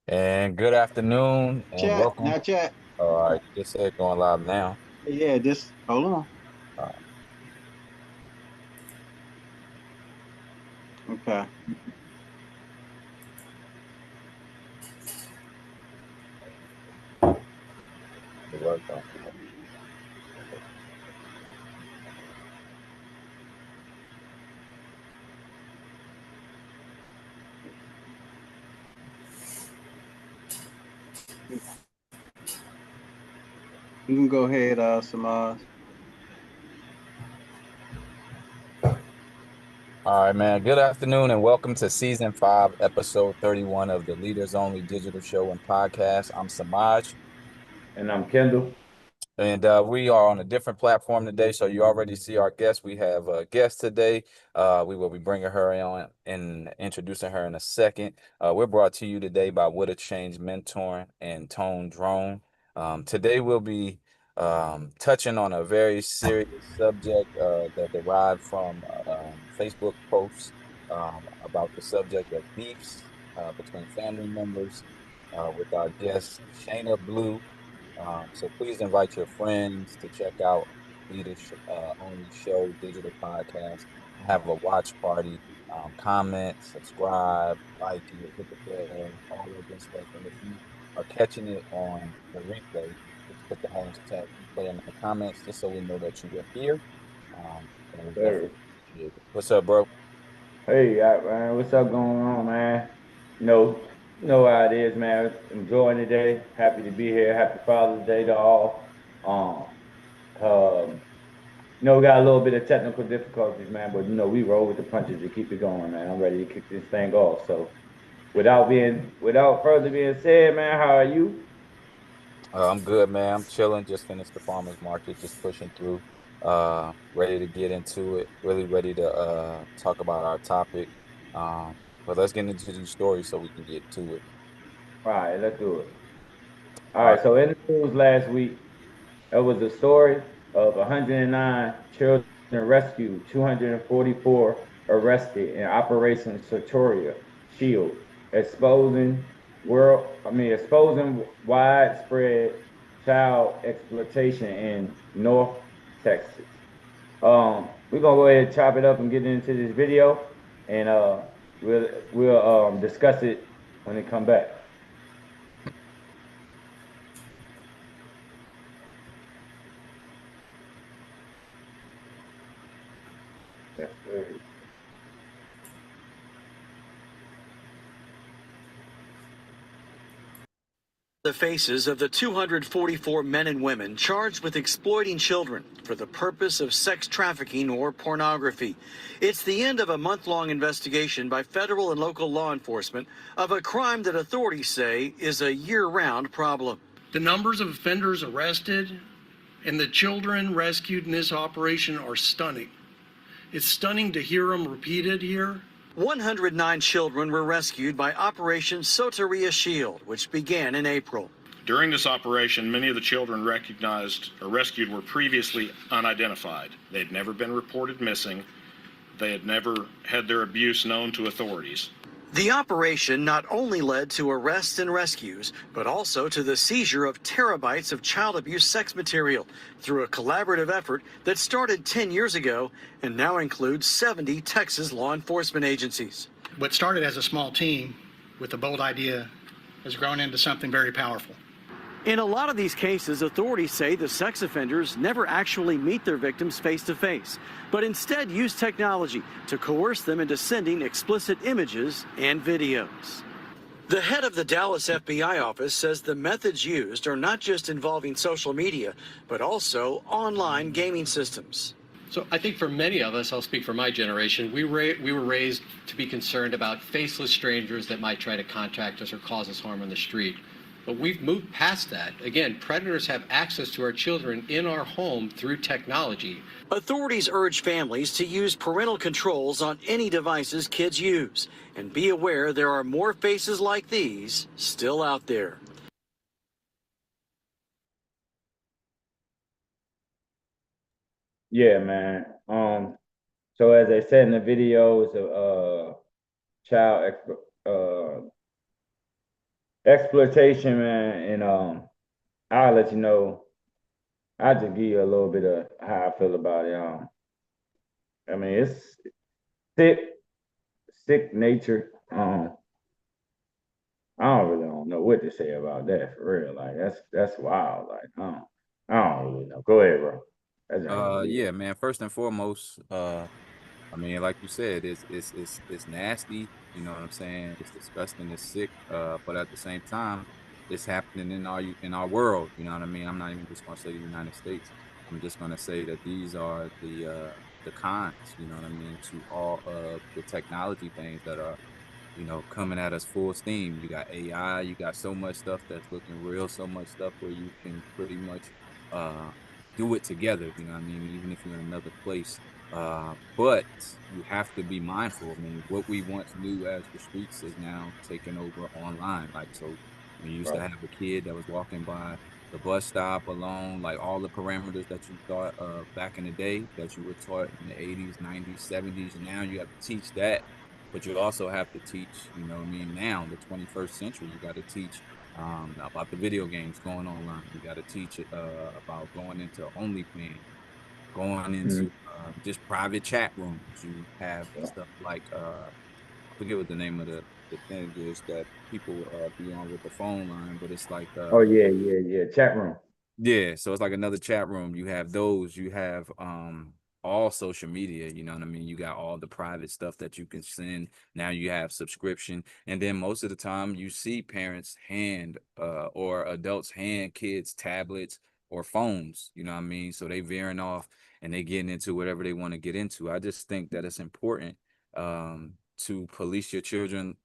And good afternoon and Chat, welcome. now chat. All right, you just said going live now. Yeah, just hold on. Uh, Okay. it worked on. You can go ahead, Samaj. All right, man. Good afternoon and welcome to season 5, episode 31 of the Leaders Only Digital Show and Podcast. I'm Samaj. And I'm Kendall. And we are on a different platform today, so you already see our guest. We have a guest today. We will be bringing her on and introducing her in a second. We're brought to you today by What a Change Mentoring and Tone Drone. Today we'll be touching on a very serious subject that derived from Facebook posts about the subject of beefs between family members with our guest Shayna Blue. So please invite your friends to check out Leaders Only Show digital podcast. Have a watch party. Comment, subscribe, like it, hit the bell, all that good stuff. And if you are catching it on the replay, just put the hashtag replay in the comments just so we know that you were here. And we Sir. definitely appreciate it. What's up, bro? Hey, man, what's up going on, man? Know how it is, man. Enjoying the day. Happy to be here. Happy Father's Day to all. Um, we got a little bit of technical difficulties, man, but we roll with the punches to keep it going, man. I'm ready to kick this thing off. So, without further being said, man, how are you? I'm good, man. I'm chilling. Just finished the farmers market, just pushing through. Ready to get into it. Really ready to talk about our topic. But let's get into these stories so we can get to it. All right, let's do it. All All right, right. so in the news last week, there was a story of 109 children rescued, 244 arrested in Operation Sartoria Shield, exposing widespread child exploitation in North Texas. We're gonna go ahead and chop it up and get into this video, and we'll discuss it when it come back. Yes, sir. The faces of the 244 men and women charged with exploiting children for the purpose of sex trafficking or pornography. It's the end of a month-long investigation by federal and local law enforcement of a crime that authorities say is a year-round problem. The numbers of offenders arrested and the children rescued in this operation are stunning. It's stunning to hear them repeated here. 109 children were rescued by Operation Soteria Shield, which began in April. During this operation, many of the children recognized or rescued were previously unidentified. They had never been reported missing. They had never had their abuse known to authorities. The operation not only led to arrests and rescues, but also to the seizure of terabytes of child abuse sex material through a collaborative effort that started 10 years ago and now includes 70 Texas law enforcement agencies. What started as a small team with a bold idea has grown into something very powerful. In a lot of these cases, authorities say the sex offenders never actually meet their victims face to face, but instead use technology to coerce them into sending explicit images and videos. The head of the Dallas FBI office says the methods used are not just involving social media, but also online gaming systems. So I think for many of us, I'll speak for my generation, we were raised to be concerned about faceless strangers that might try to contact us or cause us harm on the street. But we've moved past that. Again, predators have access to our children in our home through technology. Authorities urge families to use parental controls on any devices kids use and be aware there are more faces like these still out there. Yeah, man. So as I said in the video, it's a child child exploitation, man, and I'll let you know. I'll just give you a little bit of how I feel about it. I mean, it's sick, sick nature. I don't know what to say about that for real. Like that's wild. Like I don't really know. Go ahead, bro. That's Yeah, man. First and foremost, I mean, like you said, it's nasty. You know what I'm saying? It's disgusting. It's sick. But at the same time, it's happening in our world. You know what I mean? I'm not even just gonna say the United States. I'm just gonna say that these are the cons. You know what I mean? To all of the technology things that are coming at us full steam. You got AI, you got so much stuff that's looking real, so much stuff where you can pretty much uh do it together, you know what I mean, even if you're in another place. But you have to be mindful. I mean, what we once knew as the streets is now taken over online. Like, so we used to right. have a kid that was walking by the bus stop alone, like all the parameters that you thought back in the day that you were taught in the 80s, 90s, 70s, and now you have to teach that, but you also have to teach, you know what I mean, now the 21st century, you got to teach about the video games going online. You got to teach about going into OnlyFans, going Mhm. into just private chat rooms. You have stuff like I forget what the name of the thing is that people be on with the phone line, but it's like Oh yeah, yeah, yeah. Chat room. yeah, so it's like another chat room. You have those, you have all social media, you know what I mean? You got all the private stuff that you can send. Now you have subscription. And then most of the time you see parents hand or adults hand kids tablets or phones, you know what I mean? So they veering off and they getting into whatever they want to get into. I just think that it's important to police your children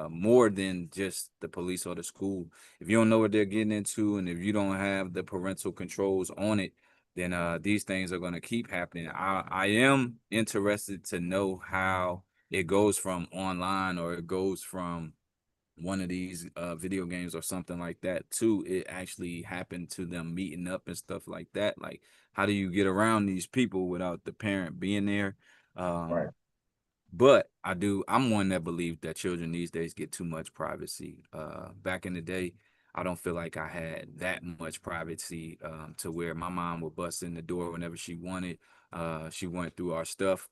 more than just the police or the school. If you don't know what they're getting into and if you don't have the parental controls on it, then these things are going to keep happening. I am interested to know how it goes from online or it goes from one of these video games or something like that to it actually happened to them meeting up and stuff like that. Like, how do you get around these people without the parent being there? Right. But I'm one that believes that children these days get too much privacy. Back in the day, I don't feel like I had that much privacy to where my mom would bust in the door whenever she wanted. She went through our stuff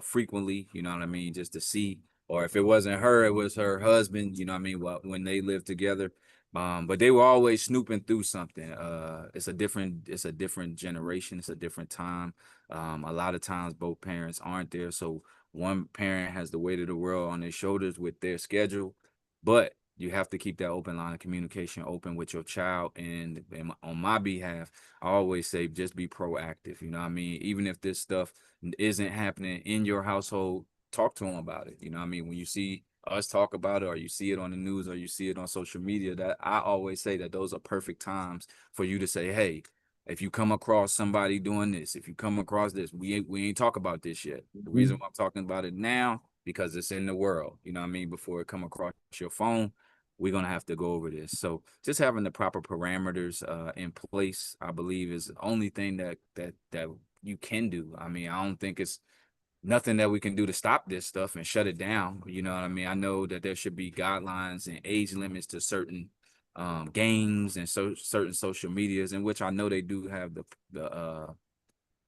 frequently, you know what I mean, just to see. Or if it wasn't her, it was her husband, you know what I mean, when they lived together. But they were always snooping through something. It's a different generation, it's a different time. A lot of times both parents aren't there. So one parent has the weight of the world on their shoulders with their schedule, but you have to keep that open line of communication open with your child. And on my behalf, I always say just be proactive. You know what I mean? Even if this stuff isn't happening in your household, talk to them about it. You know what I mean? When you see us talk about it, or you see it on the news, or you see it on social media, that I always say that those are perfect times for you to say, hey, if you come across somebody doing this, if you come across this, we ain't talk about this yet. The reason Mhm. why I'm talking about it now, because it's in the world. You know what I mean? Before it come across your phone, we're gonna have to go over this. So just having the proper parameters in place, I believe, is the only thing that you can do. I mean, I don't think it's nothing that we can do to stop this stuff and shut it down. You know what I mean? I know that there should be guidelines and age limits to certain games and certain social medias, in which I know they do have the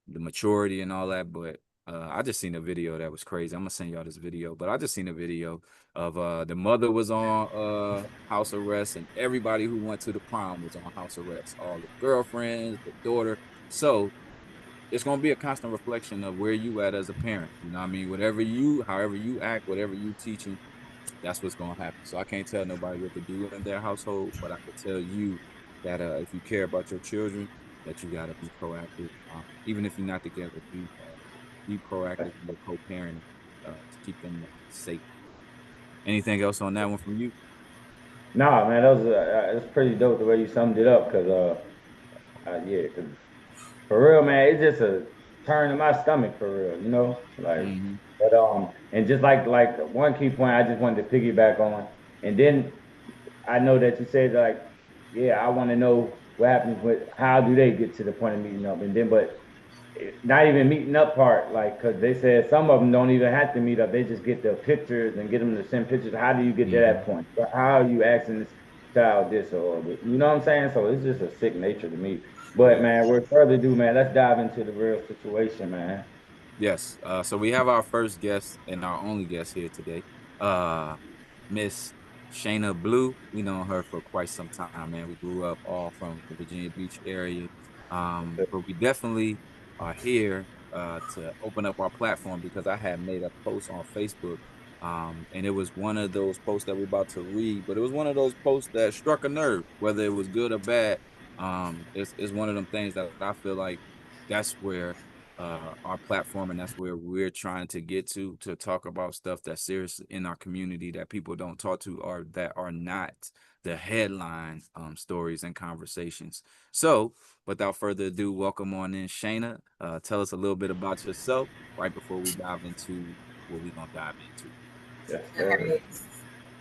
maturity and all that. But I just seen a video that was crazy. I'm gonna send y'all this video, but I just seen a video of the mother was on house arrest and everybody who went to the prom was on house arrest, all the girlfriends, the daughter. So it's gonna be a constant reflection of where you at as a parent. You know what I mean? However you act, whatever you teaching, that's what's gonna happen. So I can't tell nobody what to do in their household, but I can tell you that if you care about your children, that you gotta be proactive. Even if you're not together, be proactive in your co-parenting to keep them safe. Anything else on that one from you? Nah, man, that was that's pretty dope the way you summed it up. Cause yeah, cause for real, man, it's just a turn in my stomach for real, you know? Like, Mm-hmm. but and just like one key point I just wanted to piggyback on, and then I know that you said like, yeah, I want to know what happens with how do they get to the point of meeting up, and then but not even meeting up part, like, because they said some of them don't even have to meet up, they just get the pictures and get them to send pictures. How do you get to Mm-hmm. that point? How are you asking this? child this or you know what I'm saying? So it's just a sick nature to me. But man, with further ado, man, let's dive into the real situation, man. Yes. So we have our first guest and our only guest here today. Uh, Miss Shayna Blue. We know her for quite some time, man. We grew up all from the Virginia Beach area. But we definitely are here to open up our platform because I had made a post on Facebook. And it was one of those posts that we're about to read, but it was one of those posts that struck a nerve, whether it was good or bad. It's one of them things that I feel like that's where our platform, and that's where we're trying to get to talk about stuff that's serious in our community that people don't talk to or that are not the headline stories and conversations. So without further ado, welcome on in, Shayna. Tell us a little bit about yourself right before we dive into what we're gonna dive into. Yes, All sir. right.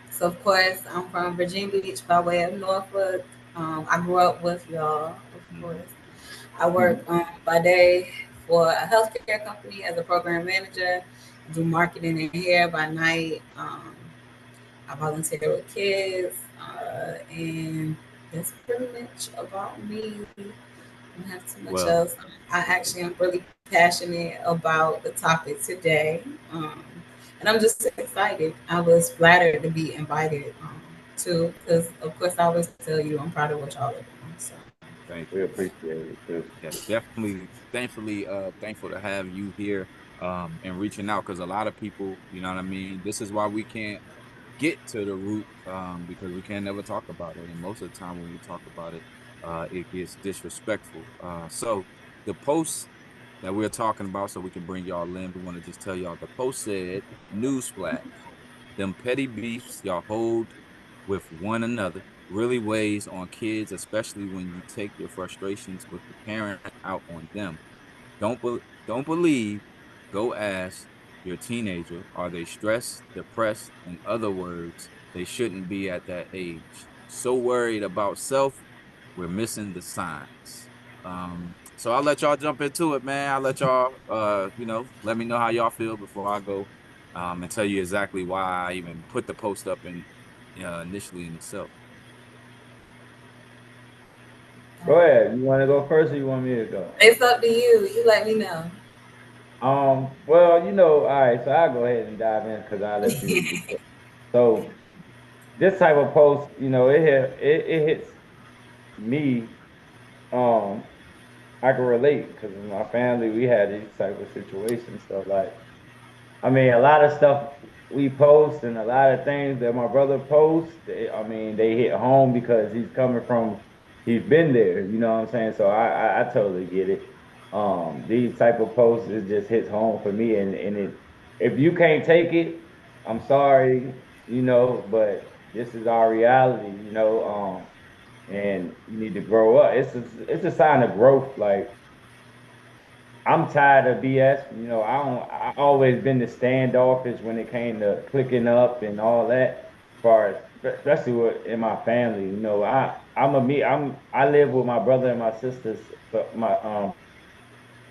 So, of course, I'm from Virginia Beach by way of Norfolk. I grew up with y'all, of Mhm. course. I work by day for a healthcare company as a program manager. I do marketing and hair by night. I volunteer with kids, and that's pretty much about me. I don't have too much Well, else. I actually am really passionate about the topic today, and I'm just excited. I was flattered to be invited too, because of course I always tell you I'm proud of what y'all are doing. So. thank We you. appreciate it too. Yes, definitely, thankfully, thankful to have you here, and reaching out because a lot of people, you know what I mean. This is why we can't get to the root, because we can't never talk about it, and most of the time when we talk about it, it gets disrespectful. So the post that we're talking about, so we can bring y'all in, we want to just tell y'all the post said, "Newsflash: them petty beefs y'all hold with one another really weighs on kids, especially when you take your frustrations with the parent out on them. Don't believe. Go ask your teenager. Are they stressed, depressed? In other words, they shouldn't be at that age. So worried about self, we're missing the signs." So I'll let y'all jump into it, man. I'll let y'all let me know how y'all feel before I go and tell you exactly why I even put the post up in initially in itself. Go ahead. You want to go first, or you want me to go? It's up to you. You let me know. Well, all right. So I'll go ahead and dive in because I'll let you. So this type of post, it hits me. Um, I can relate because in my family we had these type of situations. So like, I mean, a lot of stuff we post and a lot of things that my brother posts, they hit home because he's been there. You know what I'm saying? So I totally get it. These type of posts, it just hits home for me, and if you can't take it, I'm sorry, but this is our reality, and you need to grow up. It's a sign of growth, like. I'm tired of BS. I always been the standoffish when it came to clicking up and all that. As far as especially in my family, I live with my brother and my sisters. So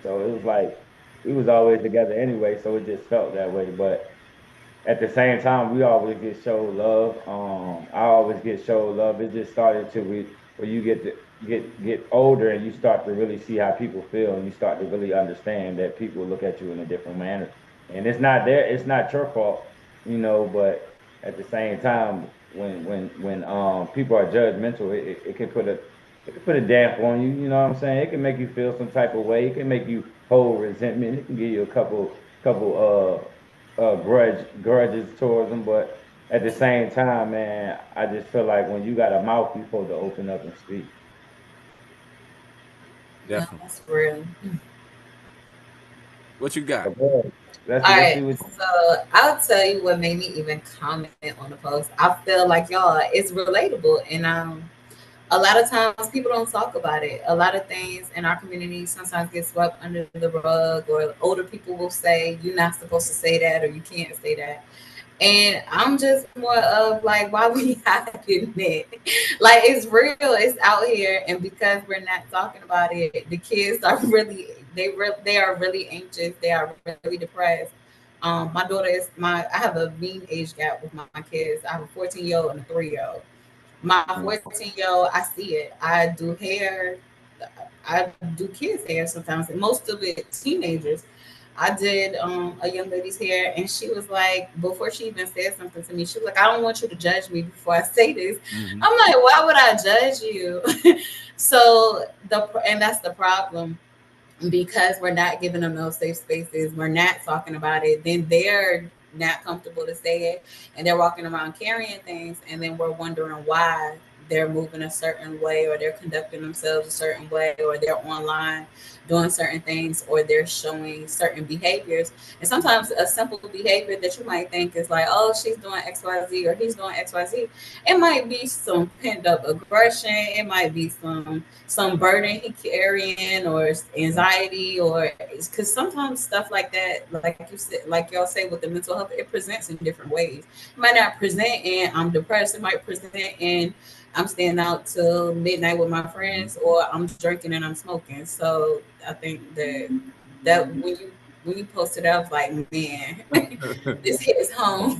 it was like we was always together anyway. So it just felt that way. But at the same time, we always get showed love. I always get showed love. It just started where you get older and you start to really see how people feel, and you start to really understand that people look at you in a different manner. And it's not your fault, but at the same time, when people are judgmental, it can put a damp on you. You know what I'm saying? It can make you feel some type of way. It can make you hold resentment. It can give you a couple grudges towards them, but at the same time, man, I just feel like when you got a mouth, you're supposed to open up and speak. No, Definitely. that's real. What you got? But boy, All let's see right, what. so I'll tell you what made me even comment on the post. I feel like y'all, it's relatable, and a lot of times people don't talk about it. A lot of things in our community sometimes get swept under the rug, or older people will say you're not supposed to say that or you can't say that. And I'm just more of like, why we hiding it? Like it's real, it's out here, and because we're not talking about it, the kids are they are really anxious. They are really depressed. My daughter is my I have a mean age gap with my kids. I have a 14-year-old and a 3-year-old. My 14-year-old, I see it. I do hair. I do kids' hair sometimes, and most of it teenagers. I did a young lady's hair, and she was like, before she even said something to me, she was like, "I don't want you to judge me before I say this." Mm-hmm. I'm like, "Why would I judge you?" So and that's the problem, because we're not giving them those safe spaces. We're not talking about it. Then they're not comfortable to say it, and they're walking around carrying things, and then we're wondering why they're moving a certain way, or they're conducting themselves a certain way, or they're online doing certain things, or they're showing certain behaviors. And sometimes a simple behavior that you might think is like, "Oh, she's doing XYZ or he's doing XYZ." It might be some pent up aggression. It might be some burden he carrying, or anxiety, or because sometimes stuff like that, like you said, like y'all say with the mental health, it presents in different ways. It might not present in I'm depressed. It might present in I'm staying out till midnight with my friends, or I'm drinking and I'm smoking. So I think that when you posted, I was like, man, this hits home.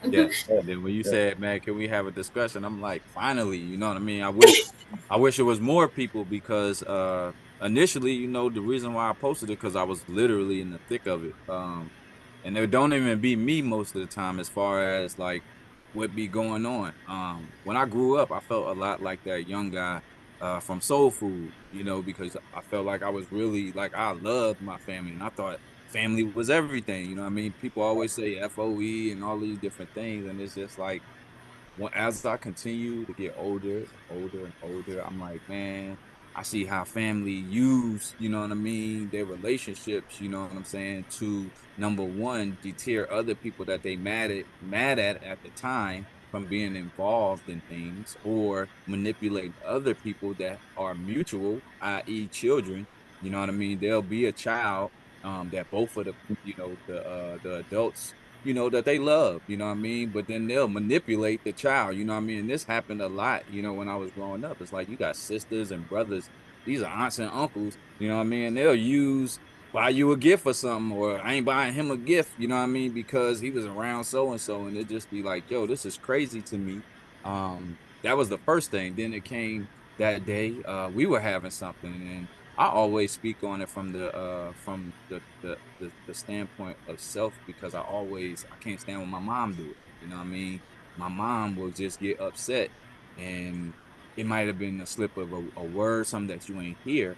Yes. Yeah. And then when you Yeah. said, man, can we have a discussion? I'm like, finally, you know what I mean? I wish it was more people because initially, the reason why I posted it because I was literally in the thick of it. And it don't even be me most of the time as far as like what be going on. When I grew up, I felt a lot like that young guy from Soul Food, because I felt like I was really like I loved my family and I thought family was everything. You know what I mean? People always say FOE and all these different things, and it's just like as I continue to get older and older and older, I'm like, man, I see how family use, you know what I mean, their relationships, you know what I'm saying, to number one, deter other people that they mad at the time from being involved in things or manipulate other people that are mutual, i.e. children. You know what I mean? There'll be a child that both of the adults that they love, you know what I mean? But then they'll manipulate the child, you know what I mean? And this happened a lot, when I was growing up. It's like you got sisters and brothers, these are aunts and uncles, you know what I mean? And they'll buy you a gift or something, or I ain't buying him a gift, you know what I mean? Because he was around so and so, and it just be like, yo, this is crazy to me. That was the first thing. Then it came that day, we were having something, and I always speak on it from the standpoint of self because I can't stand when my mom do it. You know what I mean? My mom will just get upset and it might have been a slip of a word, something that you ain't hear,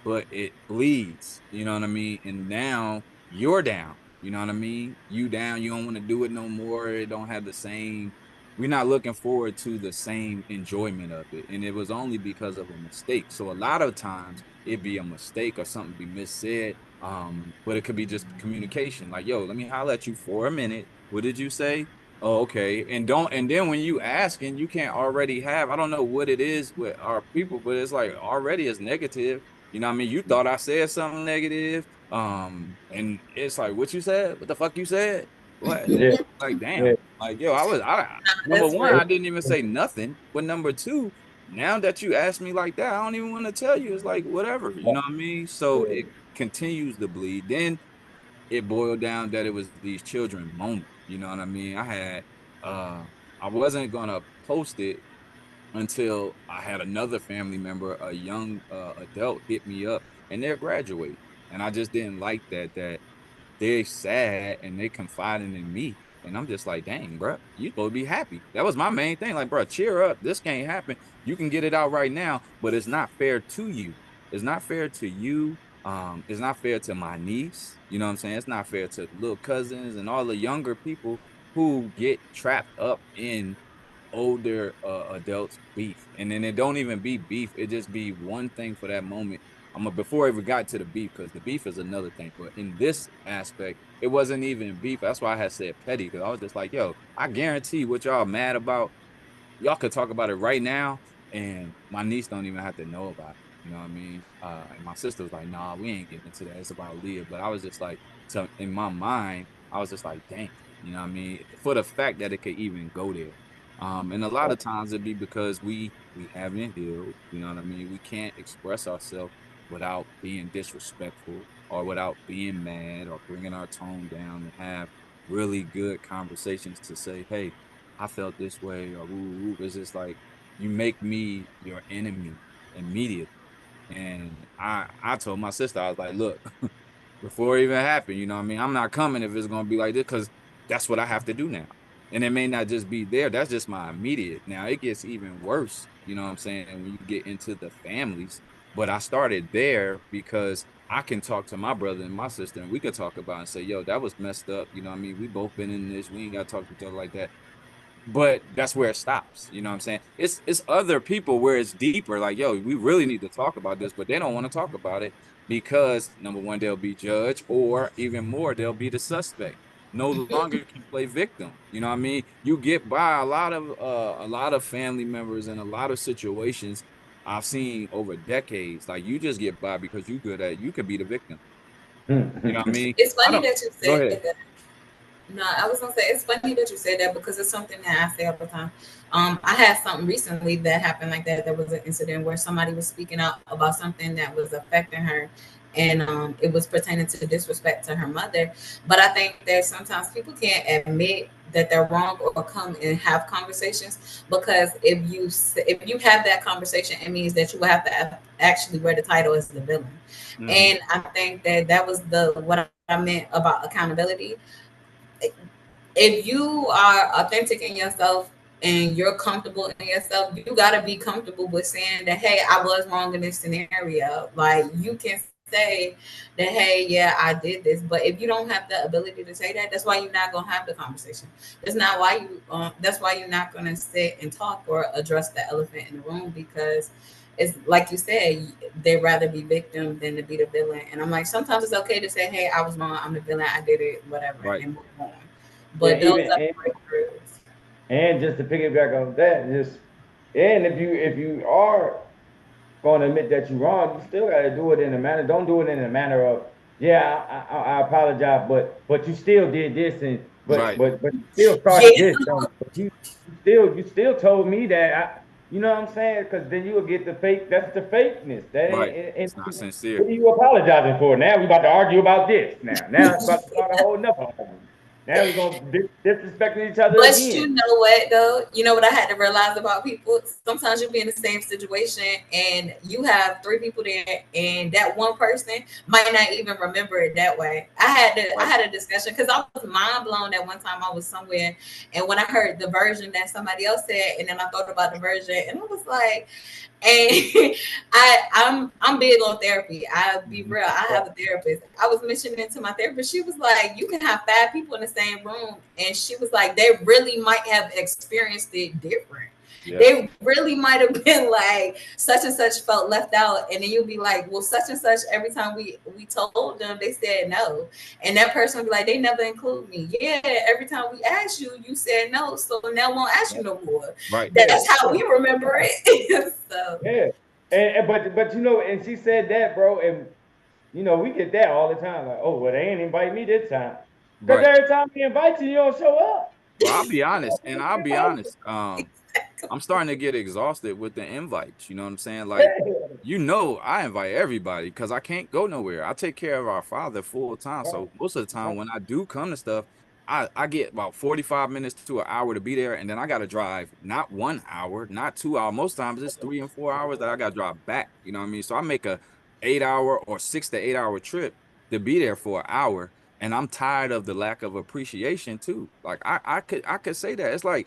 but it bleeds. You know what I mean? And now you're down. You know what I mean? You down, you don't want to do it no more. It don't have the same we're not looking forward to the same enjoyment of it. And it was only because of a mistake. So a lot of times it'd be a mistake or something be missaid. But it could be just communication. Like, yo, let me holler at you for a minute. What did you say? Oh, okay. And then when you asking, you can't already have, I don't know what it is with our people, but it's like already it's negative. You know what I mean? You thought I said something negative. And it's like, what you said? What the fuck you said? What? Yeah. Like, Yeah. damn. Like, yo, number That's one, real. I didn't even say nothing. But number two, now that you ask me like that, I don't even want to tell you. It's like, whatever. You know what I mean? So Yeah. it continues to bleed. Then it boiled down that it was these children moment. You know what I mean? Uh I wasn't gonna post it until I had another family member, a young adult, hit me up and they're graduating. And I just didn't like that they're sad and they confiding in me. And I'm just like, dang, bro, you supposed to be happy. That was my main thing. Like, bro, cheer up. This can't happen. You can get it out right now, but it's not fair to you. It's not fair to you. It's not fair to my niece. You know what I'm saying? It's not fair to little cousins and all the younger people who get trapped up in older adults beef. And then it don't even be beef. It just be one thing for that moment. Before I even got to the beef, because the beef is another thing. But in this aspect, it wasn't even beef. That's why I had said petty, because I was just like, yo, I guarantee what y'all mad about, y'all could talk about it right now, and my niece don't even have to know about it. You know what I mean? And my sister was like, nah, we ain't getting into that. It's about Leah. But I was just like, so in my mind, I was just like, dang, you know what I mean? For the fact that it could even go there. And a lot of times it'd be because we haven't healed, you know what I mean? We can't express ourselves without being disrespectful or without being mad or bringing our tone down and have really good conversations to say, hey, I felt this way or ooh, ooh. It's just like you make me your enemy immediately. And I told my sister, I was like, look, before it even happened, you know what I mean? I'm not coming if it's gonna be like this, because that's what I have to do now. And it may not just be there, that's just my immediate. Now it gets even worse, you know what I'm saying, when you get into the families. But I started there because I can talk to my brother and my sister, and we could talk about and say, yo, that was messed up. You know what I mean? We both been in this, we ain't gotta talk to each other like that. But that's where it stops. You know what I'm saying? It's other people where it's deeper. Like, yo, we really need to talk about this, but they don't want to talk about it because number one, they'll be judged, or even more, they'll be the suspect. No longer can play victim. You know what I mean? You get by a lot of family members and a lot of situations I've seen over decades. Like you just get by because you good at you could be the victim. You know what I mean? It's I funny don't that you go said ahead. that. No, I was gonna say it's funny that you said that because it's something that I say all the time. I had something recently that happened like that. There was an incident where somebody was speaking out about something that was affecting her, and it was pertaining to disrespect to her mother. But I think that sometimes people can't admit that they're wrong or come and have conversations, because if you have that conversation, it means that you will have to actually wear the title as the villain. Mhm. And I think that that was the what I meant about accountability. If you are authentic in yourself and you're comfortable in yourself, you got to be comfortable with saying that, hey, I was wrong in this scenario. Like you can say that, hey, yeah, I did this. But if you don't have the ability to say that, that's why you're not gonna have the conversation. That's not why you. That's why you're not gonna sit and talk or address the elephant in the room, because it's like you said, they'd rather be victim than to be the villain. And I'm like, sometimes it's okay to say, hey, I was wrong, I'm the villain, I did it, whatever, Right. and move on. Yeah, But those even are breakthroughs. and just to piggyback off that, just and if you are going to admit that you're wrong, you still got to do it in a manner. Don't do it in a manner of, yeah, I apologize, but you still did this, and Right. but you still started Yeah. this. So you still told me that. You know what I'm saying? Because then you'll get the fake. That's the fakeness. That Right. ain't. It's not What sincere. are you apologizing for? Now we about to argue about this. Now it's about to start a whole nother argument. Now we're gonna disrespecting each other But again. you know what though? You know what I had to realize about people? Sometimes you'll be in the same situation and you have three people there, and that one person might not even remember it that way. I Right. had a discussion because I was mind blown that one time I was somewhere, and when I heard the version that somebody else said, and then I thought about the version, and I was like, and I'm big on therapy. I'll be Mhm. real. I have a therapist. I was mentioning it to my therapist. She was like, you can have five people in the same room. And she was like, they really might have experienced it different. Yeah. They really might have been like, such and such felt left out. And then you'll be like, well, such and such, every time we told them, they said no. And that person will be like, they never include me. Yeah, every time we asked you, you said no. So now we won't ask you no more. Right. Yeah, That's how we remember it. So yeah. But and she said that, bro, and we get that all the time. Like, oh, well, they ain't invite me this time. Because Right. every time we invite you, you don't show up. Well, I'll be honest, and I'll be Yeah. honest. I'm starting to get exhausted with the invites. You know what I'm saying? Like, I invite everybody because I can't go nowhere. I take care of our father full time. So most of the time when I do come to stuff, I get about 45 minutes to an hour to be there, and then I gotta drive not 1 hour, not 2 hours. Most times it's 3 and 4 hours that I gotta drive back. You know what I mean? So I make a 8 hour or 6 to 8 hour trip to be there for an hour. And I'm tired of the lack of appreciation too. Like I could say that. It's like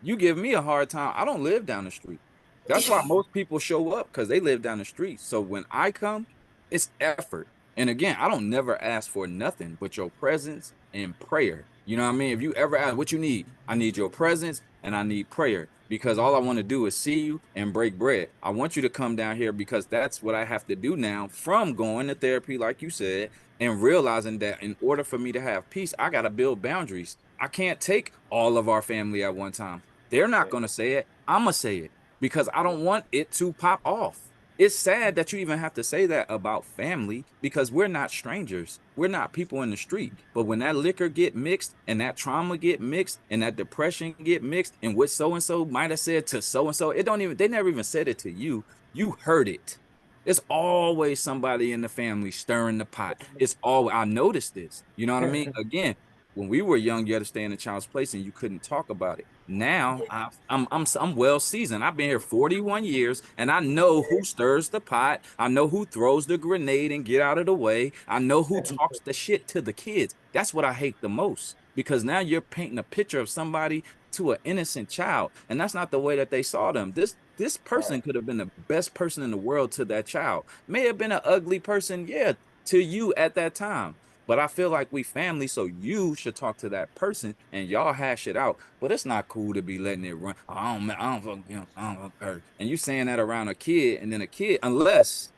you give me a hard time. I don't live down the street. That's why most people show up because they live down the street. So when I come, it's effort. And again, I don't never ask for nothing but your presence and prayer. You know what I mean? If you ever ask what you need, I need your presence and I need prayer because all I want to do is see you and break bread. I want you to come down here because that's what I have to do now from going to therapy, like you said, and realizing that in order for me to have peace, I got to build boundaries. I can't take all of our family at one time. They're not going to say it. I'm going to say it because I don't want it to pop off. It's sad that you even have to say that about family because we're not strangers. We're not people in the street. But when that liquor get mixed and that trauma get mixed and that depression get mixed and what so and so might have said to so and so, it don't even they never even said it to you. You heard it. It's always somebody in the family stirring the pot. It's all I noticed this. You know what I mean? Again, when we were young, you had to stay in a child's place and you couldn't talk about it. Now I'm well seasoned. I've been here 41 years and I know who stirs the pot. I know who throws the grenade and get out of the way. I know who talks the shit to the kids. That's what I hate the most, because now you're painting a picture of somebody to an innocent child, and that's not the way that they saw them. This person could have been the best person in the world to that child. May have been an ugly person, yeah, to you at that time. But I feel like we family, so you should talk to that person and y'all hash it out. But it's not cool to be letting it run. Oh, I don't fuck, you know, I don't fuck her. And you saying that around a kid, and then a kid, unless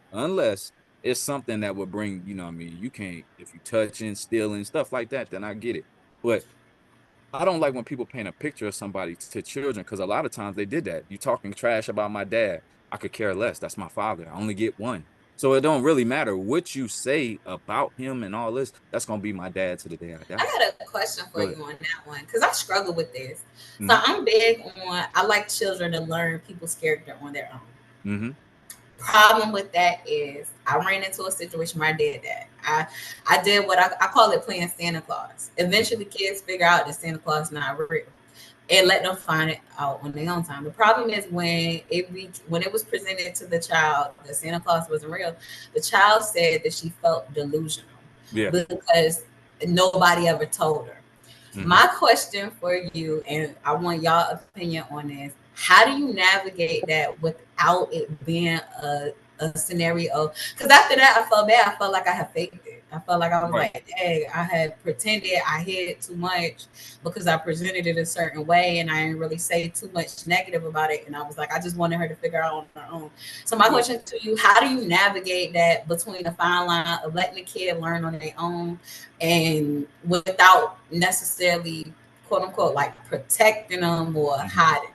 it's something that would bring, you know what I mean, you can't, if you touching, stealing, stuff like that, then I get it. But I don't like when people paint a picture of somebody to children, because a lot of times they did that. You talking trash about my dad, I could care less. That's my father. I only get one. So it don't really matter what you say about him and all this. That's gonna be my dad to the day I die. I got a question for Go you ahead. on that one, because I struggle with this. So Mhm. I'm big on, I like children to learn people's character on their own. Mm-hmm. Problem with that is I ran into a situation where I did that. I did what I call it playing Santa Claus. Eventually kids figure out that Santa Claus is not real and let them find it out on their own time. The problem is when it was presented to the child that Santa Claus wasn't real, the child said that she felt delusional Yeah. because nobody ever told her. Mhm. My question for you, and I want y'all opinion on this: how do you navigate that without it being a scenario? Because after that, I felt bad. I felt like I had faked it. I felt like I was Right. like, hey, I had pretended I hid too much because I presented it a certain way and I didn't really say too much negative about it. And I was like, I just wanted her to figure out on her own. So my Yeah. question to you: how do you navigate that between the fine line of letting the kid learn on their own and without necessarily, quote unquote, like protecting them or Mhm. hiding?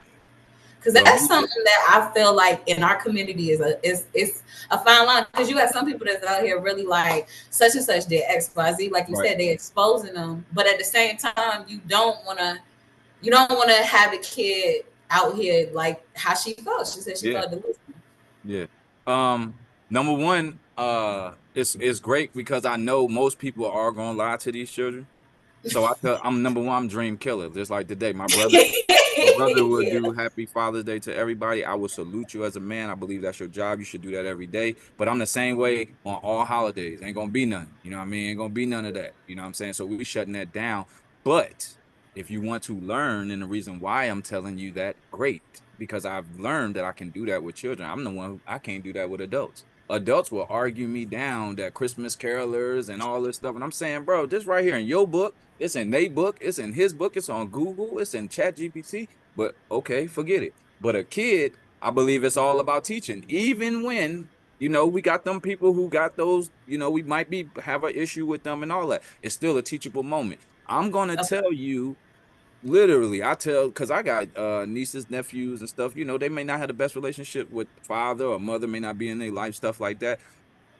Because Well, that's something that I feel like in our community is a fine line. Because you have some people that's out here really like such and such did XYZ, like you right. said, they exposing them, but at the same time, you don't want to have a kid out here like how she felt. She said she Yeah. felt delusional. Yeah. Number one, it's great because I know most people are gonna lie to these children. So I'm number one, I'm dream killer. Just like today, my brother will Yeah, do Happy Father's Day to everybody. I will salute you as a man. I believe that's your job. You should do that every day. But I'm the same way on all holidays. Ain't gonna be none. You know what I mean? Ain't gonna be none of that. You know what I'm saying? So we shutting that down. But if you want to learn, and the reason why I'm telling you that, great. Because I've learned that I can do that with children. I'm the one who I can't do that with adults. Adults will argue me down that Christmas carolers and all this stuff. And I'm saying, bro, this right here in your book, it's in their book, it's in his book, it's on Google, it's in Chat GPT. But okay, forget it. But a kid, I believe it's all about teaching. Even when, we got them people who got those, we might have an issue with them and all that. It's still a teachable moment. I'm gonna okay. tell you. Literally, I tell, because I got nieces, nephews, and stuff. They may not have the best relationship with father or mother, may not be in their life, stuff like that.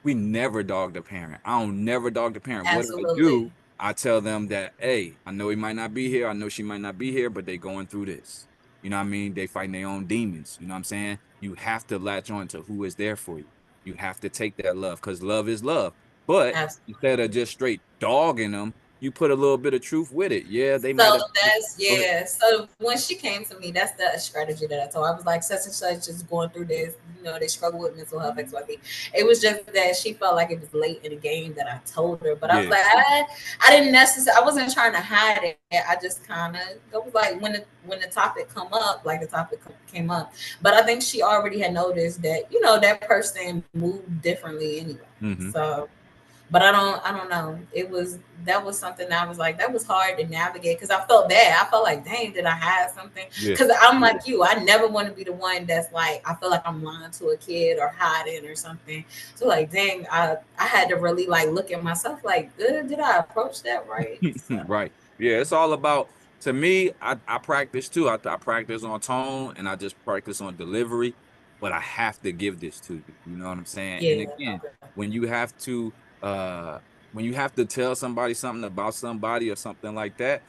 We never dog the parent. I don't never dog the parent. What I Absolutely. do, I tell them that, hey, I know he might not be here. I know she might not be here, but they going through this. You know what I mean? They fighting their own demons. You know what I'm saying? You have to latch on to who is there for you. You have to take that love, because love is love. But Absolutely. instead of just straight dogging them, you put a little bit of truth with it. Yeah, they might So have. that's, Go ahead. yeah. So when she came to me, that's the strategy that I told. I was like, such and such is going through this. They struggle with mental health, XYZ. It was just that she felt like it was late in the game that I told her. But I was Yeah. like, I didn't necessarily. I wasn't trying to hide it. I just kind of. It was like when the topic come up, like the topic came up. But I think she already had noticed that that person moved differently anyway. Mm-hmm. So, but I don't know. That was something that I was like, that was hard to navigate because I felt bad. I felt like, dang, did I hide something? Yeah. Because I'm like you, I never want to be the one that's like, I feel like I'm lying to a kid or hiding or something. So like, dang, I had to really like look at myself like, did I approach that right? So, Right. Yeah, it's all about, to me, I practice too. I practice on tone and I just practice on delivery, but I have to give this to you. You know what I'm saying? And yeah, again, okay. when you have to uh when you have to tell somebody something about somebody or something like that,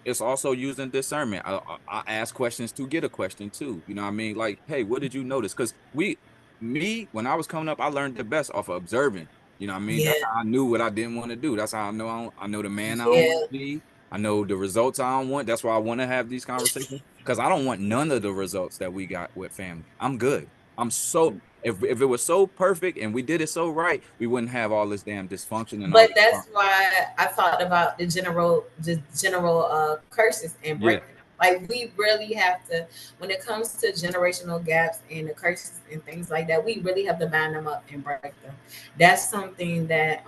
it's also using discernment. I ask questions to get a question too. You know what I mean? Like, hey, what did you notice? Because when I was coming up, I learned the best off of observing. You know what I mean? That's Yeah, how I knew what I didn't want to do. That's how I know the man I don't want yeah. to be. I know the results I don't want. That's why I want to have these conversations, because I don't want none of the results that we got with family. I'm good. I'm so if it was so perfect and we did it so right, we wouldn't have all this damn dysfunction and all But this that's problem. why I thought about the general curses and Yeah. breaking them. Like we really have to, when it comes to generational gaps and the curses and things like that, we really have to bind them up and break them. That's something that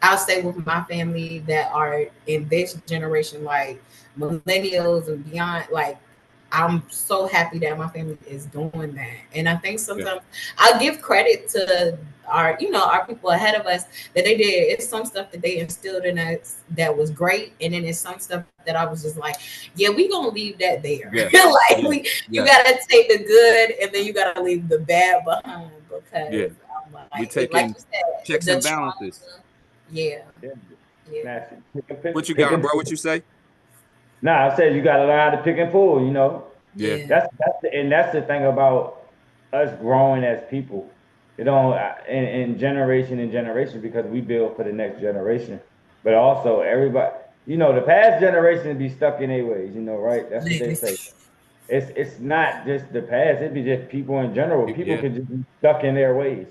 I'll say with my family that are in this generation, like millennials and beyond. Like I'm so happy that my family is doing that, and I think Yeah. sometimes I give credit to our, our people ahead of us that they did. It's some stuff that they instilled in us that was great, and then it's some stuff that I was just like, yeah, we gonna leave that there. Yeah. Like Yeah. you Yeah. gotta take the good, and then you gotta leave the bad behind because Yeah. I'm We like, like taking you said, checks the and trauma. balances. Yeah, Yeah. yeah. Snatch it. What you Pick got, and bro? pull. What you say? Nah, I said you got to learn how to pick and pull. You know, Yeah. Yeah. that's the thing about us growing as people. You know, in generation and generation, because we build for the next generation. But also everybody, the past generation be stuck in their ways. You know, right? That's what they say. It's not just the past. It be just people in general. People Yeah. could just be stuck in their ways.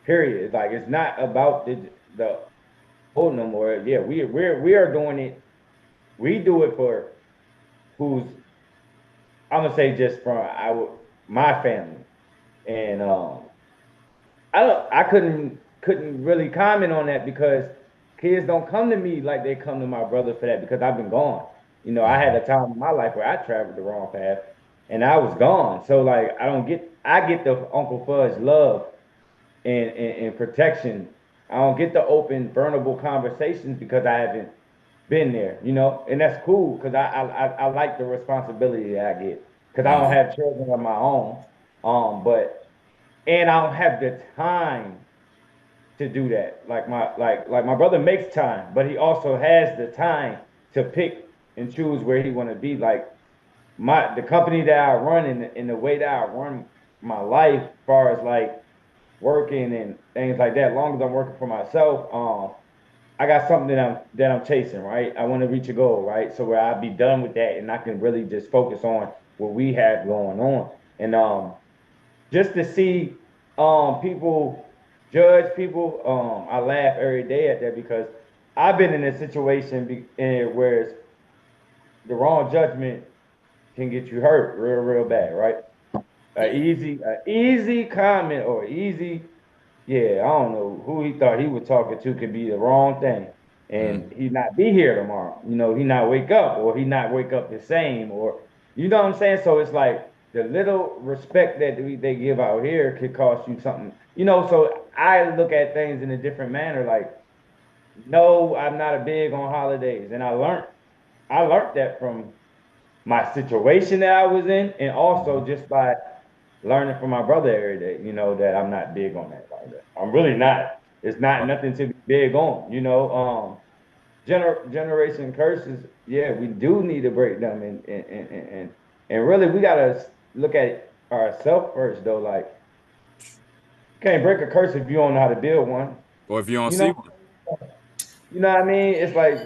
Period. Like it's not about the old no more. Yeah, we are doing it. We do it for who's, I'm gonna say, just from my family. And I couldn't really comment on that because kids don't come to me like they come to my brother for that, because I've been gone. I had a time in my life where I traveled the wrong path and I was gone. So like I get the Uncle Fudge love and protection. I don't get the open, vulnerable conversations because I haven't been there, and that's cool because I like the responsibility that I get because I don't Mhm. have children of my own, but and I don't have the time to do that. Like my brother makes time, but he also has the time to pick and choose where he want to be. Like the company that I run in the way that I run my life, as far as like working and things like that. As long as I'm working for myself, I got something that I'm chasing, right? I want to reach a goal, right? So where I'll be done with that and I can really just focus on what we have going on. And just to see people judge people, I laugh every day at that because I've been in a situation where the wrong judgment can get you hurt real bad, right? A easy comment or easy, yeah, I don't know who he thought he was talking to, could be the wrong thing. And Mhm. he not be here tomorrow. He not wake up, or he not wake up the same, or you know what I'm saying? So it's like the little respect that they give out here could cost you something. So I look at things in a different manner. Like, no, I'm not a big on holidays. And I learned that from my situation that I was in, and also Mhm. just by learning from my brother every day, that I'm not big on that like that. I'm really not. It's not Right. nothing to be big on. Generation curses, yeah, we do need to break them, and really we gotta look at ourselves first though. Like, you can't break a curse if you don't know how to build one. Or if you don't You see know, one. you know what I mean? It's like,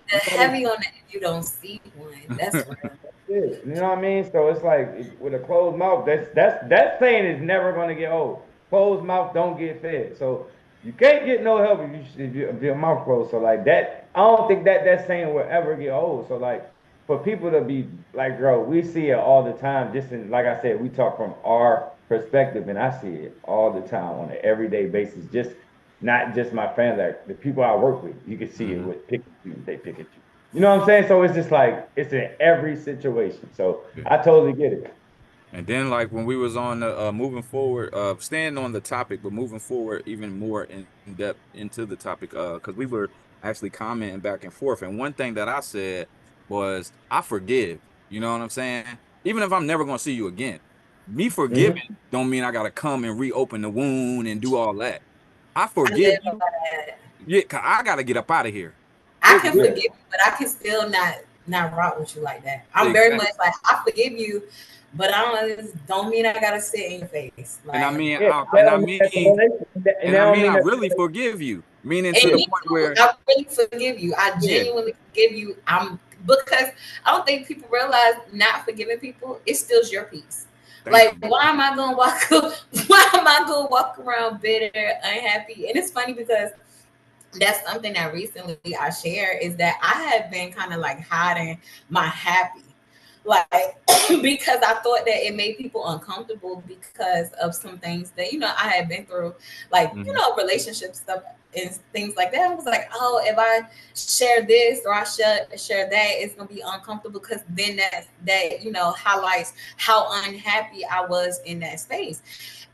Heavy on it if you don't see one. That's real. you know what I mean? So it's like with a closed mouth, that saying is never gonna get old. Closed mouth don't get fed. So you can't get no help if your mouth closed. So like that, I don't think that saying will ever get old. So like for people to be like, bro, we see it all the time. Just in, like I said, we talk from our perspective, and I see it all the time on an everyday basis. Just not just my family, like the people I work with. You can see it Mhm. with picking you, they pick at you. You know what I'm saying? So it's just like it's in every situation. So Yeah. I totally get it. And then like when we was on the moving forward, staying on the topic, but moving forward even more in depth into the topic, because we were actually commenting back and forth. And one thing that I said was I forgive. You know what I'm saying? Even if I'm never gonna see you again, me Hmm. forgiving don't mean I gotta come and reopen the wound and do all that. I I forgive live by you. that. Yeah, 'cause I gotta get up out of here. I It's can Yeah. forgive you, but I can still not rock with you like that. I'm very exactly. much like I forgive you, but I don't mean I gotta sit in your face. And I Like mean, Yeah. I, That and I don't mean that's a mean, relation. And and that I don't mean, mean I that's a really relation. forgive you. Meaning And to the me point too. where, I really forgive you. I yeah, genuinely forgive you. Because I don't think people realize not forgiving people, it steals your peace. thank Like, you. why am I gonna walk? Why am I gonna walk around bitter, unhappy? And it's funny because that's something that recently I shared is that I have been kind of like hiding my happy, like because I thought that it made people uncomfortable because of some things that I had been through, like Hmm. relationship stuff and things like that. I was like, oh, if I share this or I share that, it's gonna be uncomfortable because then that highlights how unhappy I was in that space.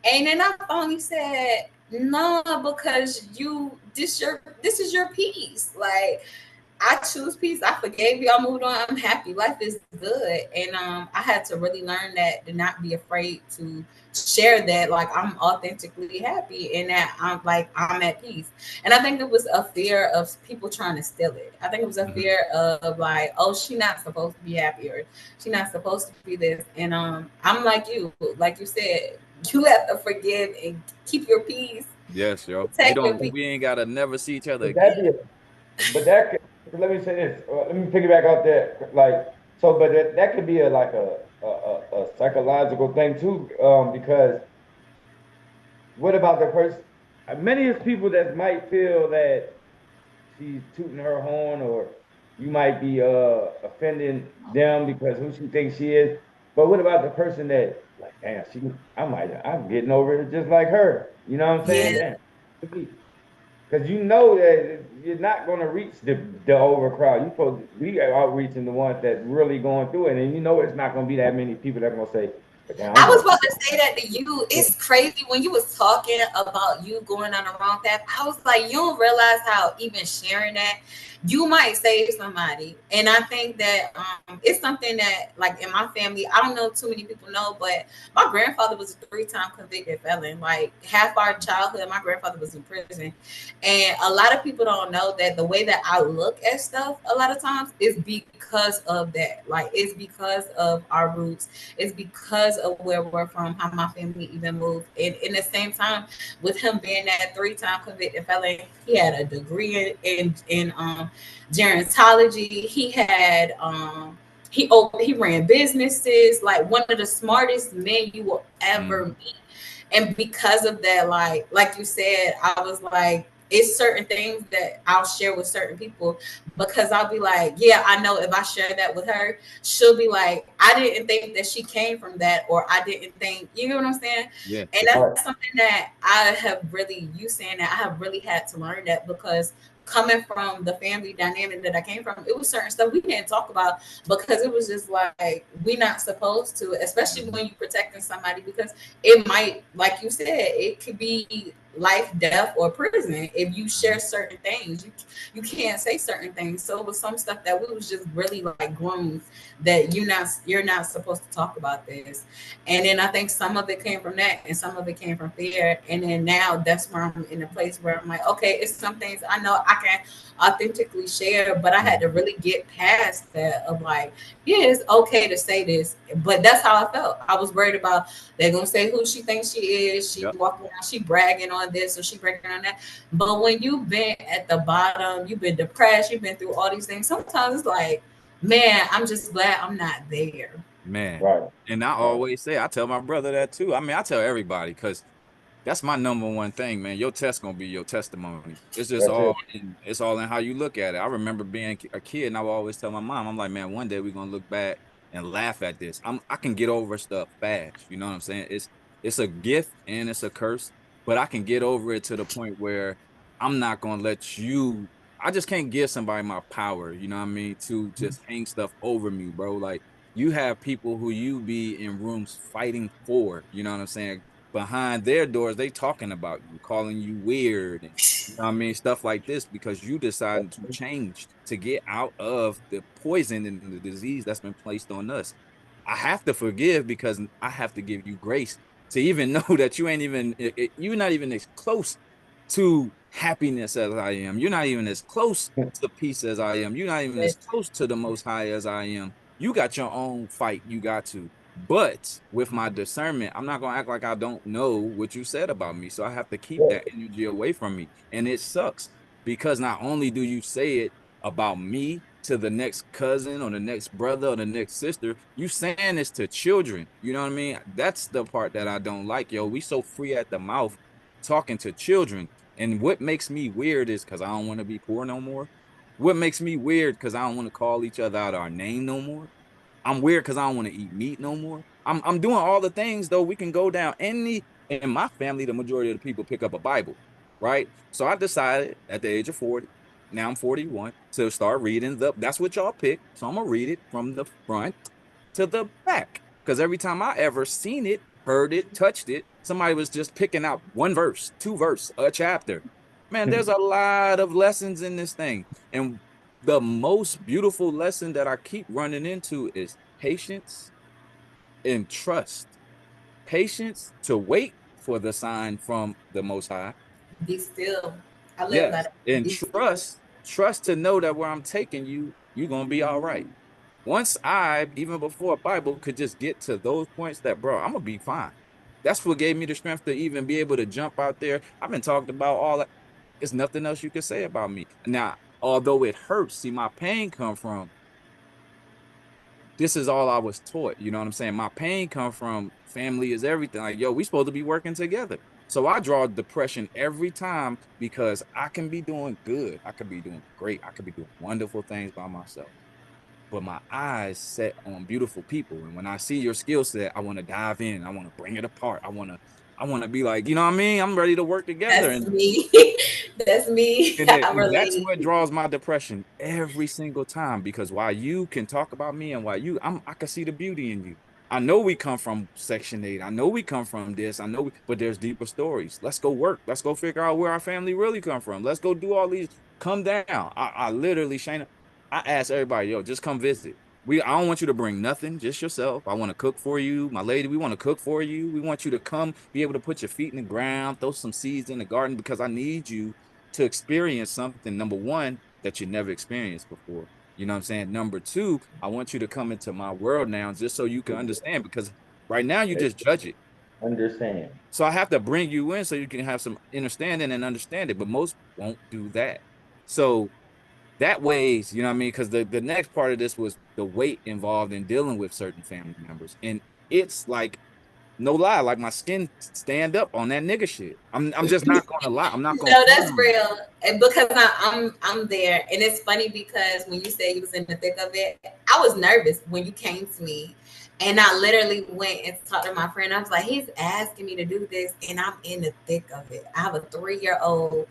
And then I finally said, no, because this is your peace. Like I choose peace. I forgave you. I moved on. I'm happy. Life is good. And I had to really learn that to not be afraid to share that. Like I'm authentically happy and that I'm at peace. And I think it was a fear of people trying to steal it. I think it was a Hmm. fear of like, oh, she not supposed to be happy or she not supposed to be this. And I'm like you said, you have to forgive and keep your peace, Yes, yo. You protect your don't. peace. We ain't gotta never see each other Would that again. be but that could, let me say this. Let me piggyback off that. Like, so, but that could be a psychological thing too. Because what about the person? Many of people that might feel that she's tooting her horn, or you might be offending them because who she thinks she is. But what about the person that like, damn, I'm getting over it just like her. You know what I'm saying? Yeah. Damn. Because you know that you're not going to reach the overcrowd. You're supposed to be outreaching the ones that really going through it. And you know it's not going to be that many people that are going to say, but damn, I'm I was going about to say that to you. to. It's crazy when you was talking about you going on the wrong path. I was like, you don't realize how even sharing that you might save somebody. And I think that it's something that like in my family, I don't know too many people know, but my grandfather was a 3-time convicted felon. Like half our childhood, my grandfather was in prison. And a lot of people don't know that the way that I look at stuff a lot of times is because of that. Like it's because of our roots, it's because of where we're from, how my family even moved. And in the same time, with him being that 3-time convicted felon, he had a degree in gerontology. He ran businesses, like one of the smartest men you will ever Hmm. meet. And because of that, like you said, I was like, it's certain things that I'll share with certain people because I'll be like, yeah, I know if I share that with her, she'll be like, I didn't think that she came from that, or I didn't think, you know what I'm saying? Yeah. And All right. that's something that I have really, you saying that, I have really had to learn that because coming from the family dynamic that I came from, it was certain stuff we didn't talk about because it was just like we're not supposed to, especially Hmm. when you're protecting somebody because it might, like you said, it could be life, death, or prison if you share certain things. You can't say certain things. So it was some stuff that we was just really like groomed that you're not supposed to talk about this. And then I think some of it came from that and some of it came from fear. And then now that's where I'm in a place where I'm like, okay, it's some things I know I can authentically share, but I had to really get past that of like, yeah, it's okay to say this. But that's how I felt. I was worried about they're gonna say who she thinks she is. She Yep. walking around, she bragging on this or she bragging on that. But when you've been at the bottom, you've been depressed, you've been through all these things. Sometimes it's like, man, I'm just glad I'm not there. Man. Right. And I Right. always say, I tell my brother that too. I mean, I tell everybody because that's my number one thing, man. Your test gonna be your testimony. It's just That's it. it's all in how you look at it. I remember being a kid, and I would always tell my mom, I'm like, man, one day we're gonna look back and laugh at this. I can get over stuff fast. You know what I'm saying? It's a gift and it's a curse, but I can get over it to the point where I'm not gonna let you. I just can't give somebody my power. You know what I mean? To just hang stuff over me, bro. Like you have people who you be in rooms fighting for. You know what I'm saying? Behind their doors, they talking about you, calling you weird, and you know what I mean, stuff like this because you decided to change to get out of the poison and the disease that's been placed on us. I have to forgive because I have to give you grace to even know that you ain't even you're not even as close to happiness as I am. You're not even as close to peace as I am. You're not even as close to the most high as I am. You got your own fight you got to. But with my discernment, I'm not gonna act like I don't know what you said about me. So I have to keep Yeah. that energy away from me. And it sucks because not only do you say it about me to the next cousin or the next brother or the next sister, you saying this to children. You know what I mean? That's the part that I don't like, yo. We so free at the mouth talking to children. And what makes me weird is because I don't want to be poor no more. What makes me weird because I don't want to call each other out our name no more. I'm weird because I don't want to eat meat no more. I'm doing all the things though. We can go down any in my family, the majority of the people pick up a Bible, right? So I decided at the age of 40, now I'm 41, to start reading that's what y'all pick. So I'm gonna read it from the front to the back. Because every time I ever seen it, heard it, touched it, somebody was just picking out one verse, two verse, a chapter. Man, there's a lot of lessons in this thing. And the most beautiful lesson that I keep running into is patience and trust. Patience to wait for the sign from the Most High. Be still. I live by Yes. that. And Be still. trust to know that where I'm taking you, you're going to be all right. Once I, even before Bible, could just get to those points that, bro, I'm going to be fine. That's what gave me the strength to even be able to jump out there. I've been talking about all that. There's nothing else you can say about me. Now, although it hurts, see, my pain come from this is all I was taught. You know what I'm saying? My pain come from family is everything. Like, yo, we supposed to be working together. So I draw depression every time because I can be doing good. I could be doing great. I could be doing wonderful things by myself. But my eyes set on beautiful people. And when I see your skill set, I want to dive in. I want to bring it apart. I want to be like, you know what I mean? I'm ready to work together. That's And me. That's me. I and that's relate. what draws my depression every single time because while you can talk about me and while I can see the beauty in you. I know we come from Section 8. I know we come from this. But there's deeper stories. Let's go work. Let's go figure out where our family really come from. Let's go do all these. Come down. I literally, Shana, I ask everybody, yo, just come visit. I don't want you to bring nothing, just yourself. I want to cook for you. My lady, we want to cook for you. We want you to come, be able to put your feet in the ground, throw some seeds in the garden because I need you to experience something, number one, that you never experienced before. You know what I'm saying? Number two, I want you to come into my world now just so you can understand because right now you just judge it. Understand. So I have to bring you in so you can have some understanding and understand it, but most won't do that. So that weighs, you know what I mean? Because the next part of this was the weight involved in dealing with certain family members. And it's like, no lie, like my skin stand up on that nigga shit. I'm just not gonna lie. I'm not gonna No, front that's on it. real. And because I'm there, and it's funny because when you say you was in the thick of it, I was nervous when you came to me, and I literally went and talked to my friend. I was like, he's asking me to do this, and I'm in the thick of it. I have a 3-year-old,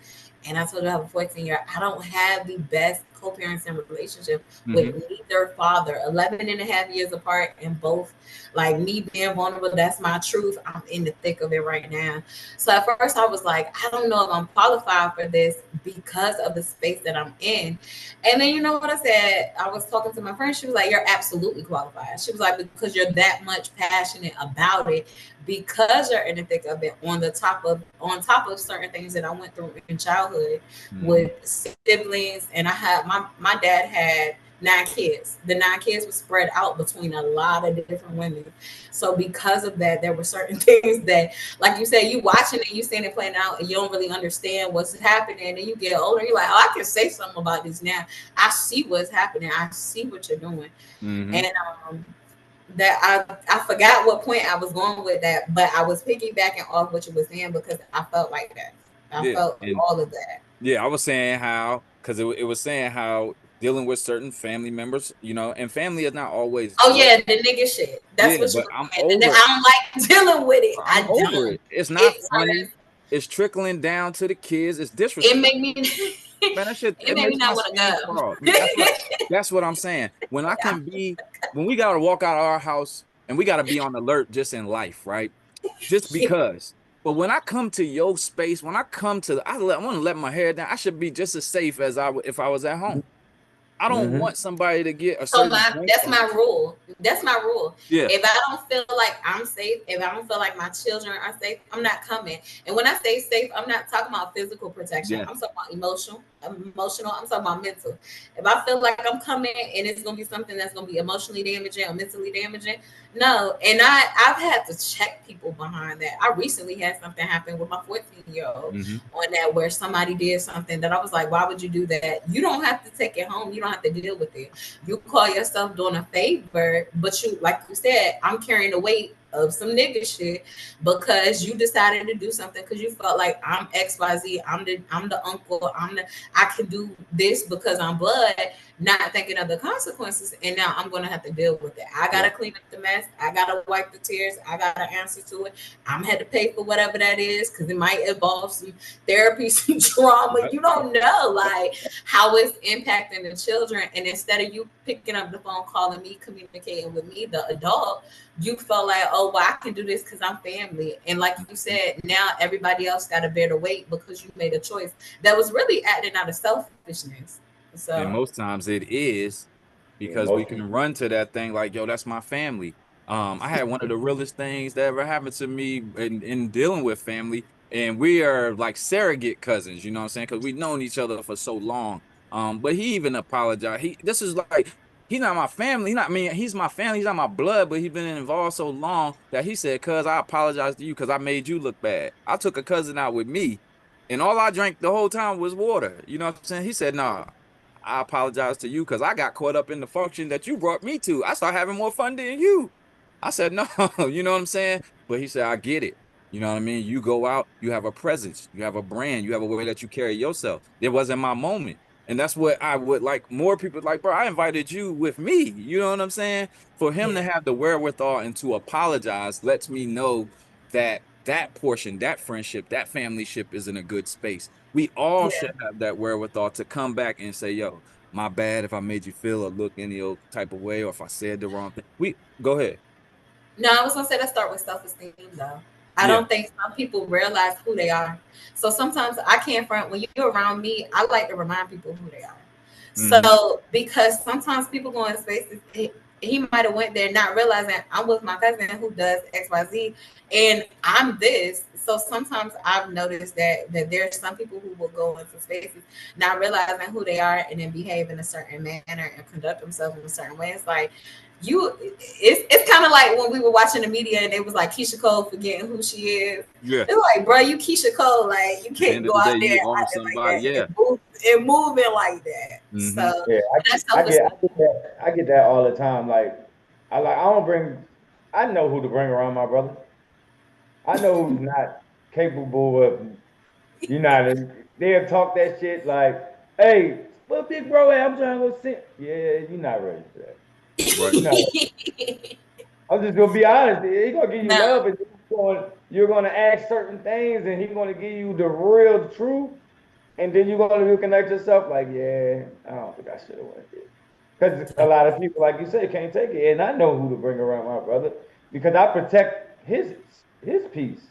and I told you I have a 14-year. I don't have the best co-parenting relationship with neither father. 11 and a half years apart, and both like me being vulnerable. That's my truth. I'm in the thick of it right now. So at first I was like, I don't know if I'm qualified for this because of the space that I'm in. And then you know what I said? I was talking to my friend. She was like, you're absolutely qualified. She was like, because you're that much passionate about it, because you're in the thick of it, on top of certain things that I went through in childhood with siblings. And I had my dad had 9 kids. The 9 kids were spread out between a lot of different women. So because of that, there were certain things that, like you said, you watching it, you seeing it playing out, and you don't really understand what's happening. And you get older, you're like, oh, I can say something about this now. I see what's happening. I see what you're doing. And that I forgot what point I was going with that, but I was piggybacking off what you were saying because I felt like that. I felt all of that. Yeah, I was saying how, because it was saying how dealing with certain family members, you know, and family is not always. Oh yeah, the nigga shit. That's what you. But I'm over. over. I don't like dealing with it. I'm over it. It's not funny. It's trickling down to the kids. It's disrespectful. It made me. Man, that shit. It made me not want to go. That's what I'm saying. When we gotta walk out of our house and we gotta be on alert just in life, right? Just because. But when I come to your space, when I come to, I want to let my hair down. I should be just as safe as if I was at home. I don't want somebody to get a So certain that's my rule. That's my rule. Yeah. If I don't feel like I'm safe, if I don't feel like my children are safe, I'm not coming. And when I say safe, I'm not talking about physical protection. Yeah. I'm talking about emotional. I'm talking about mental. If I feel like I'm coming and it's gonna be something that's gonna be emotionally damaging or mentally damaging, no. And I've had to check people behind that. I recently had something happen with my 14-year-old on that where somebody did something that I was like, why would you do that? You don't have to take it home. You don't have to deal with it. You call yourself doing a favor, but you, like you said, I'm carrying the weight of some nigga shit because you decided to do something because you felt like I'm XYZ, I'm the uncle, I can do this because I'm blood, not thinking of the consequences, and now I'm gonna have to deal with it. I gotta clean up the mess, I gotta wipe the tears, I gotta answer to it. I'm had to pay for whatever that is because it might involve some therapy, some trauma. You don't know like how it's impacting the children. And instead of you picking up the phone, calling me, communicating with me, the adult, you felt like, oh, well, I can do this because I'm family. And like you said, now everybody else got to bear the weight because you made a choice that was really acting out of selfishness. So, and most times it is because we can run to that thing like, yo, that's my family. I had one of the realest things that ever happened to me in dealing with family, and we are like surrogate cousins, you know what I'm saying? Because we've known each other for so long. But he even apologized. This is like, he's not my family. He's my family. He's not my blood, but he's been involved so long that he said, cuz I apologize to you because I made you look bad. I took a cousin out with me, and all I drank the whole time was water. You know what I'm saying? He said, nah, I apologize to you because I got caught up in the function that you brought me to. I started having more fun than you. I said, no, you know what I'm saying? But he said, I get it. You know what I mean? You go out, you have a presence, you have a brand, you have a way that you carry yourself. It wasn't my moment. And that's what I would like more people like, bro, I invited you with me. You know what I'm saying? For him to have the wherewithal and to apologize lets me know that that portion, that friendship, that family ship is in a good space. We all should have that wherewithal to come back and say, yo, my bad if I made you feel or look any old type of way or if I said the wrong thing. We go ahead. no, I was gonna say let's start with self-esteem though. I don't think some people realize who they are. So sometimes I can't front when you're around me, I like to remind people who they are. So because sometimes people go in spaces, he might have went there not realizing I'm with my cousin who does XYZ and I'm this. So sometimes I've noticed that there's some people who will go into spaces not realizing who they are and then behave in a certain manner and conduct themselves in a certain way. It's like it's kind of like when we were watching the media and it was like Keisha Cole forgetting who she is. Yeah. It's like, bro, you Keisha Cole, like you can't go out there like that and moving like that. So yeah, I get that all the time. Like I know who to bring around my brother. I know who's not capable of, they'll talk that shit like, hey, what big bro at? I'm trying to go sit. Yeah, you're not ready for that. Right. I'm just gonna be honest. He's gonna give you love, and you're gonna ask certain things, and he's gonna give you the real truth, and then you're gonna looking at yourself like, yeah, I don't think I should have went there. Because a lot of people, like you said, can't take it, and I know who to bring around my brother because I protect his peace.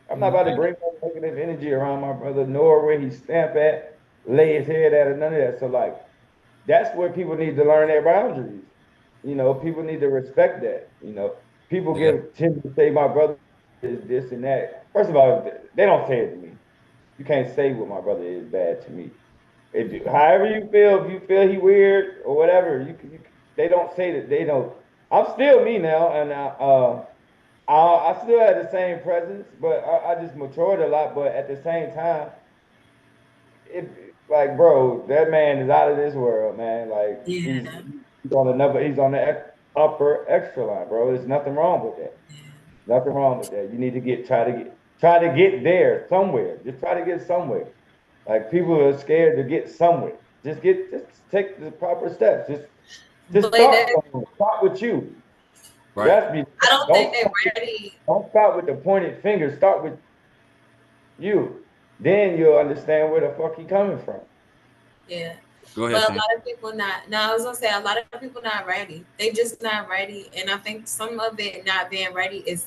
I'm not about to bring no negative energy around my brother, nor where he stamp at, lay his head at, or none of that. So like, that's where people need to learn their boundaries. People need to respect that. People tend to say my brother is this and that. First of all, they don't say it to me. You can't say what my brother is bad to me. However you feel, if you feel he weird or whatever, they don't say that. They don't. I'm still me now, and I still have the same presence, but I just matured a lot. But at the same time, like, bro, that man is out of this world, man. Like, he's on the upper extra line, bro. There's nothing wrong with that. Nothing wrong with that. You need to try to get there somewhere. Just try to get somewhere. Like, people are scared to get somewhere. Just take the proper steps. Just start with you. Right. I don't think they're ready. Don't start with the pointed finger. Start with you. Then you'll understand where the fuck he coming from. Yeah. Go ahead. But a lot of people not. No, I was gonna say a lot of people not ready. They just not ready. And I think some of it not being ready is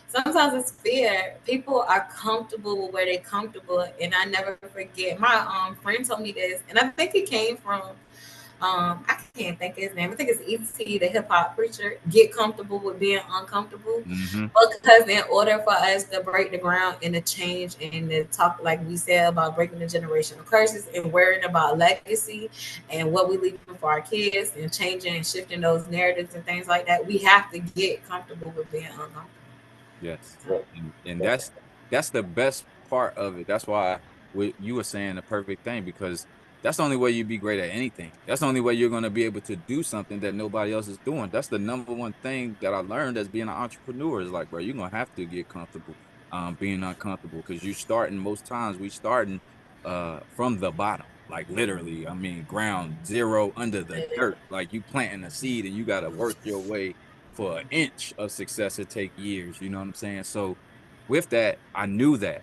sometimes it's fear. People are comfortable with where they're comfortable. And I never forget. My friend told me this, and I think it came from I can't think of his name. I think it's ET, the hip hop preacher. Get comfortable with being uncomfortable, Mm-hmm. because in order for us to break the ground and to change and to talk, like we said, about breaking the generational curses and worrying about legacy and what we leave for our kids and changing and shifting those narratives and things like that, we have to get comfortable with being uncomfortable. Yes. Yeah. And that's the best part of it. That's why what you were saying the perfect thing, because that's the only way you be great at anything. That's the only way you're going to be able to do something that nobody else is doing. That's the number one thing that I learned as being an entrepreneur is like, bro, you're going to have to get comfortable being uncomfortable, because you starting, most times we starting from the bottom. Like literally, I mean, ground zero under the dirt. Like you planting a seed and you got to work your way for an inch of success. It take years, you know what I'm saying? So with that, I knew that.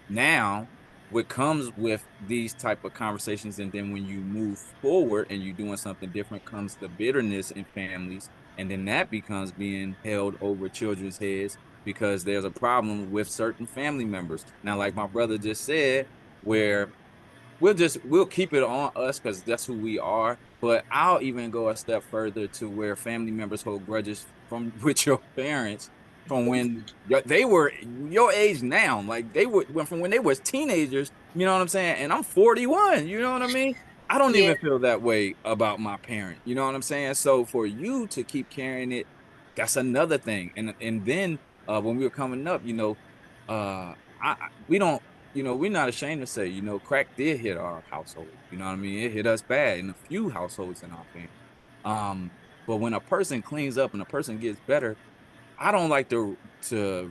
Now what comes with these type of conversations, and then when you move forward and you're doing something different, comes the bitterness in families, and then that becomes being held over children's heads because there's a problem with certain family members. Now, like my brother just said, where we'll keep it on us because that's who we are. But I'll even go a step further to where family members hold grudges from with your parents from when they were your age now. Like they were from when they was teenagers, you know what I'm saying? And I'm 41, you know what I mean? I don't Yeah. even feel that way about my parent, you know what I'm saying? So for you to keep carrying it, that's another thing. And then when we were coming up, we don't, we're not ashamed to say, crack did hit our household. You know what I mean? It hit us bad in a few households in our family. But when a person cleans up and a person gets better, I don't like to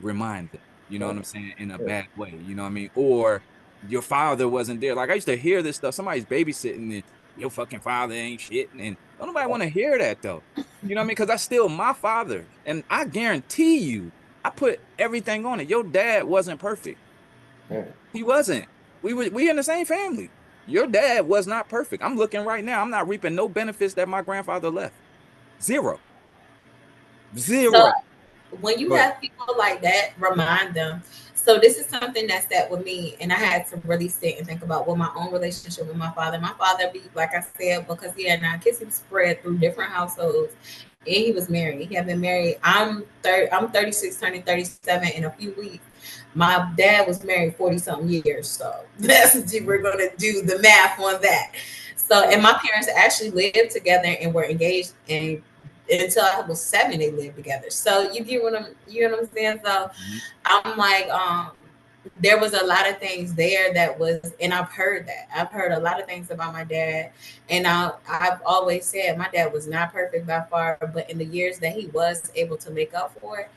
remind them, you know what I'm saying, in a bad way, you know what I mean? Or your father wasn't there. Like I used to hear this stuff. Somebody's babysitting and your fucking father ain't shit. And don't nobody want to hear that though. You know what I mean? Because that's still my father. And I guarantee you, I put everything on it. Your dad wasn't perfect. Yeah. He wasn't. We in the same family. Your dad was not perfect. I'm looking right now. I'm not reaping no benefits that my grandfather left. Zero. So Zero. when you But have people like that, remind them. So this is something that sat with me, and I had to really sit and think about what my own relationship with my father. My father, be like I said, because he had 9 kids, he was spread through different households, and he was married. He had been married. I'm 36, turning 37 in a few weeks. My dad was married 40 something years, so we're gonna do the math on that. So, and my parents actually lived together and were engaged and until I was 7, they lived together. So you know what I'm saying? So mhm, I'm like, there was a lot of things there that was, and I've heard that. I've heard a lot of things about my dad, and I've always said my dad was not perfect by far, but in the years that he was able to make up for it,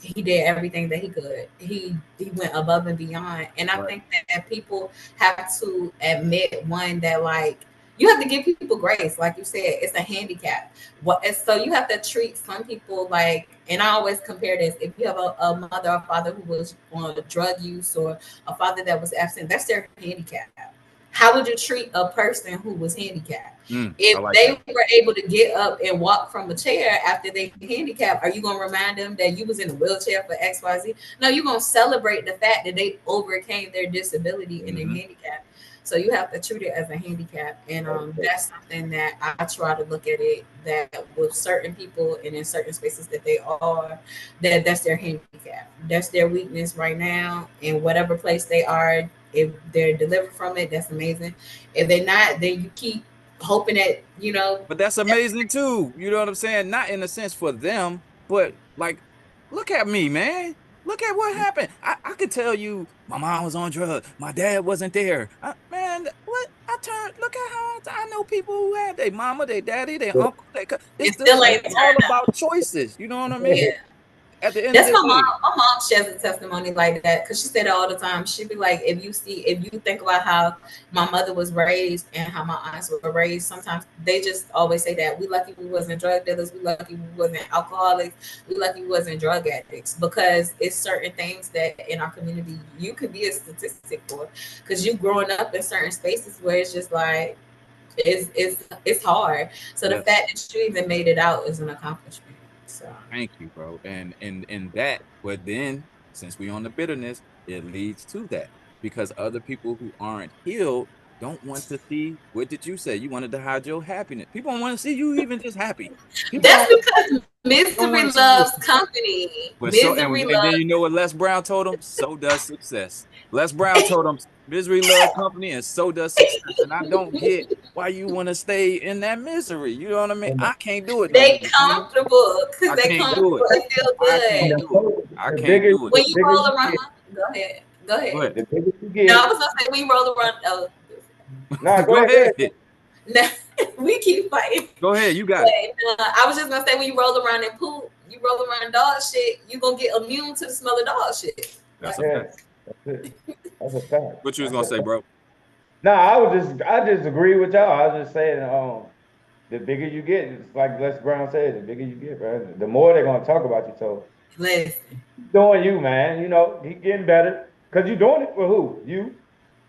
he did everything that he could. He went above and beyond, and I right. think that people have to admit, one, that like you have to give people grace, like you said, it's a handicap. What so you have to treat some people like, and I always compare this: if you have a mother or father who was on drug use, or a father that was absent, that's their handicap. How would you treat a person who was handicapped? I If like they that. were able to get up and walk from a chair after they handicapped, are you going to remind them that you was in a wheelchair for XYZ? No, you're going to celebrate the fact that they overcame their disability and their Hmm. handicap. So you have to treat it as a handicap, and that's something that I try to look at it, that with certain people and in certain spaces that they are, that's their handicap, that's their weakness right now, in whatever place they are. If they're delivered from it, that's amazing. If they're not, then you keep hoping that But that's amazing too. You know what I'm saying? Not in a sense for them, but like, look at me, man. Look at what happened. I could tell you my mom was on drugs. My dad wasn't there. Man, what? I turned, look at how I know people who had their mama, their daddy, their uncle. it still It's ain't turned all out. about choices. You know what I mean? Yeah. At the end of That's the my mom. day. My mom shares a testimony like that because she said it all the time. She'd be like, if you think about how my mother was raised and how my aunts were raised, sometimes they just always say that we lucky we wasn't drug dealers, we lucky we wasn't alcoholics, we lucky we wasn't drug addicts, because it's certain things that in our community you could be a statistic for, because you growing up in certain spaces where it's just like it's hard. So the Yes. fact that you even made it out is an accomplishment. So Thank you, bro. And that, but then since we on the bitterness, it leads to that because other people who aren't healed don't want to see, what did you say? You wanted to hide your happiness. People don't want to see you even just happy. People That's because don't want misery to see you. loves company. But Misery and then loves. you know what Les Brown told him? So does success. Les Brown told him misery loves company and so does success. And I don't get why you want to stay in that misery. You know what I mean? I can't do it no more. They comfortable because I they can't do it. comfortable. They feel I good. can't do it. I The can't bigger, do it. When the you bigger roll you around, get, go ahead. Go ahead. Go ahead. the bigger you No, I get. was gonna say when you roll around. Oh, Nah, Go ahead. no, we keep fighting. Go ahead. You got But, it. I was just gonna say when you roll around and poop, you roll around dog shit, you gonna get immune to the smell of dog shit. That's a Yeah, fact. that's it. That's a fact. What you was That's gonna a say, fact. bro? No, I just agree with y'all. I was just saying, the bigger you get, it's like Les Brown said, the bigger you get, bro, the more they're gonna talk about you. So Listen, keep doing you, man. You know, keep getting better. Cause you're doing it for who? You.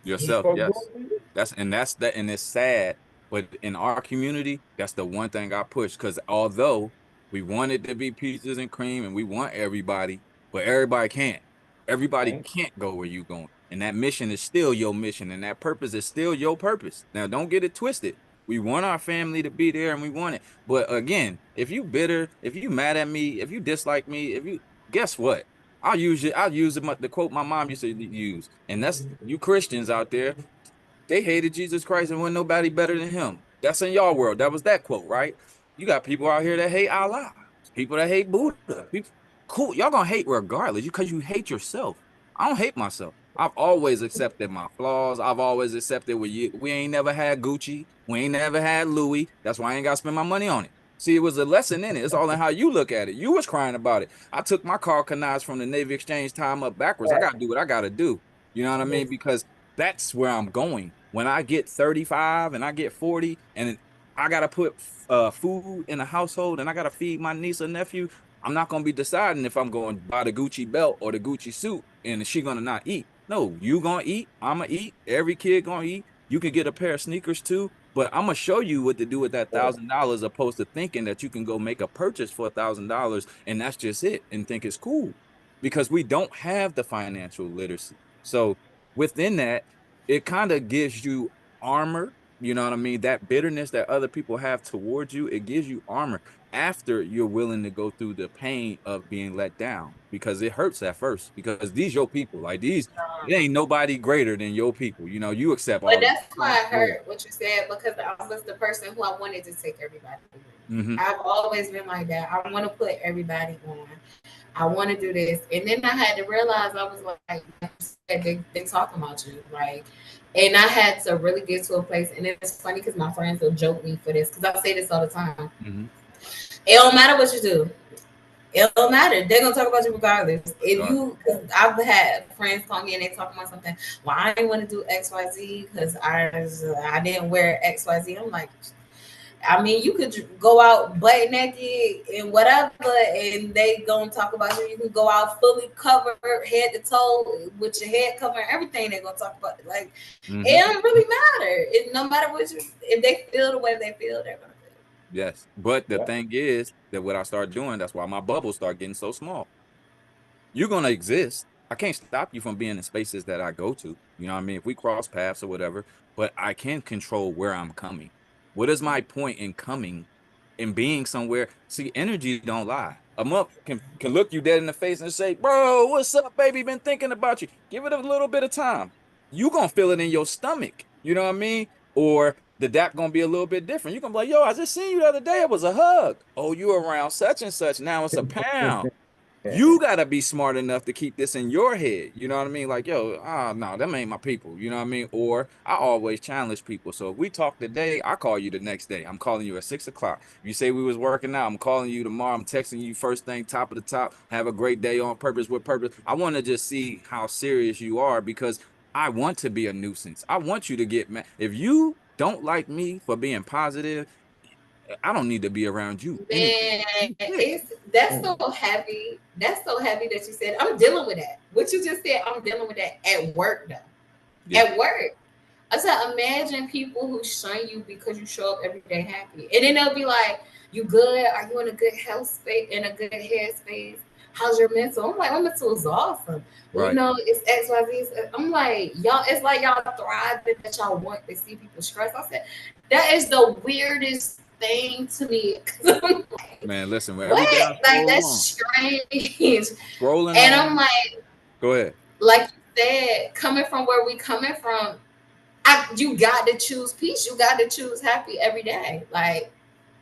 Yourself, So you're doing yes. it for you. That's that, and it's sad. But in our community, that's the one thing I push. Because although we want it to be peaches and cream, and we want everybody, but everybody can't. Everybody Ain't can't go where you going, and that mission is still your mission, and that purpose is still your purpose. Now, don't get it twisted. We want our family to be there, and we want it. But again, if you bitter, if you mad at me, if you dislike me, if you guess what? I'll use it. I'll use the quote my mom used to use, and that's you Christians out there. They hated Jesus Christ and wasn't nobody better than him. That's in y'all world. That was that quote, right? You got people out here that hate Allah, people that hate Buddha. People, cool. Y'all gonna hate regardless, because you hate yourself. I don't hate myself. I've always accepted my flaws. I've always accepted we ain't never had Gucci. We ain't never had Louis. That's why I ain't got to spend my money on it. See, it was a lesson in it. It's all in how you look at it. You was crying about it. I took my car canage from the Navy Exchange time up backwards. I got to do what I got to do. You know what I mean? Because that's where I'm going. When I get 35 and I get 40 and I gotta put food in the household and I gotta feed my niece or nephew, I'm not gonna be deciding if I'm going to buy the Gucci belt or the Gucci suit and is she gonna not eat. No, you gonna eat, I'm gonna eat, every kid gonna eat. You can get a pair of sneakers too, but I'm gonna show you what to do with that $1,000 opposed to thinking that you can go make a purchase for $1,000 and that's just it and think it's cool because we don't have the financial literacy. So within that, it kind of gives you armor. You know what I mean? That bitterness that other people have towards you, it gives you armor after you're willing to go through the pain of being let down because it hurts at first because these your people. Like these, it ain't nobody greater than your people. You know, you accept but all of that's why I them. heard what you said because I was the person who I wanted to take everybody. Mm-hmm. I've always been like that. I want to put everybody on. I want to do this, and then I had to realize I was like they talking about you, like, and I had to really get to a place. And it's funny because my friends will joke me for this because I say this all the time. Mm-hmm. It don't matter what you do. It don't matter. They're gonna talk about you regardless. If you, cause I've had friends call me and they talk about something. Well, I didn't want to do X Y Z because I didn't wear X Y Z. I'm like, I mean, you could go out butt naked and whatever, and they gonna talk about you. You can go out fully covered, head to toe, with your head covering everything. They're gonna talk about it. Like, it don't really matter. No matter what you, if they feel the way they feel, they're gonna feel. Yes. But the thing is that what I start doing, that's why my bubbles start getting so small. You're gonna exist. I can't stop you from being in spaces that I go to. You know what I mean? If we cross paths or whatever, but I can control where I'm coming. What is my point in coming and being somewhere? See, energy don't lie. A month can look you dead in the face and say, bro, what's up, baby? Been thinking about you. Give it a little bit of time. You gonna feel it in your stomach. You know what I mean? Or the dap gonna be a little bit different. You gonna be like, yo, I just seen you the other day. It was a hug. Oh, you around such and such. Now it's a pound. You gotta be smart enough to keep this in your head. You know what I mean? Like, yo, no, them ain't my people. You know what I mean? Or I always challenge people. So if we talk today, I call you the next day. I'm calling you at 6 o'clock. If you say we was working out, I'm calling you tomorrow. I'm texting you first thing, top of the top. Have a great day on purpose with purpose. I want to just see how serious you are because I want to be a nuisance. I want you to get mad. If you don't like me for being positive, I don't need to be around you anyway. Man, that's so heavy. That's so heavy that you said. I'm dealing with that. What you just said, I'm dealing with that at work though. Yeah. At work. I said, imagine people who shun you because you show up every day happy. And then they'll be like, you good? Are you in a good health space, in a good head space? how's your mental? I'm like, my mental is awesome. Well, Right. you know, it's XYZ. I'm like, y'all, it's like y'all thriving that y'all want to see people stress. I said, that is the weirdest thing to me. 'Cause I'm like, Man, listen, every day I what? Like, scroll on, that's strange. scrolling And I'm on. like, Go ahead. like you said, coming from where we coming from, you got to choose peace. You got to choose happy every day. Like,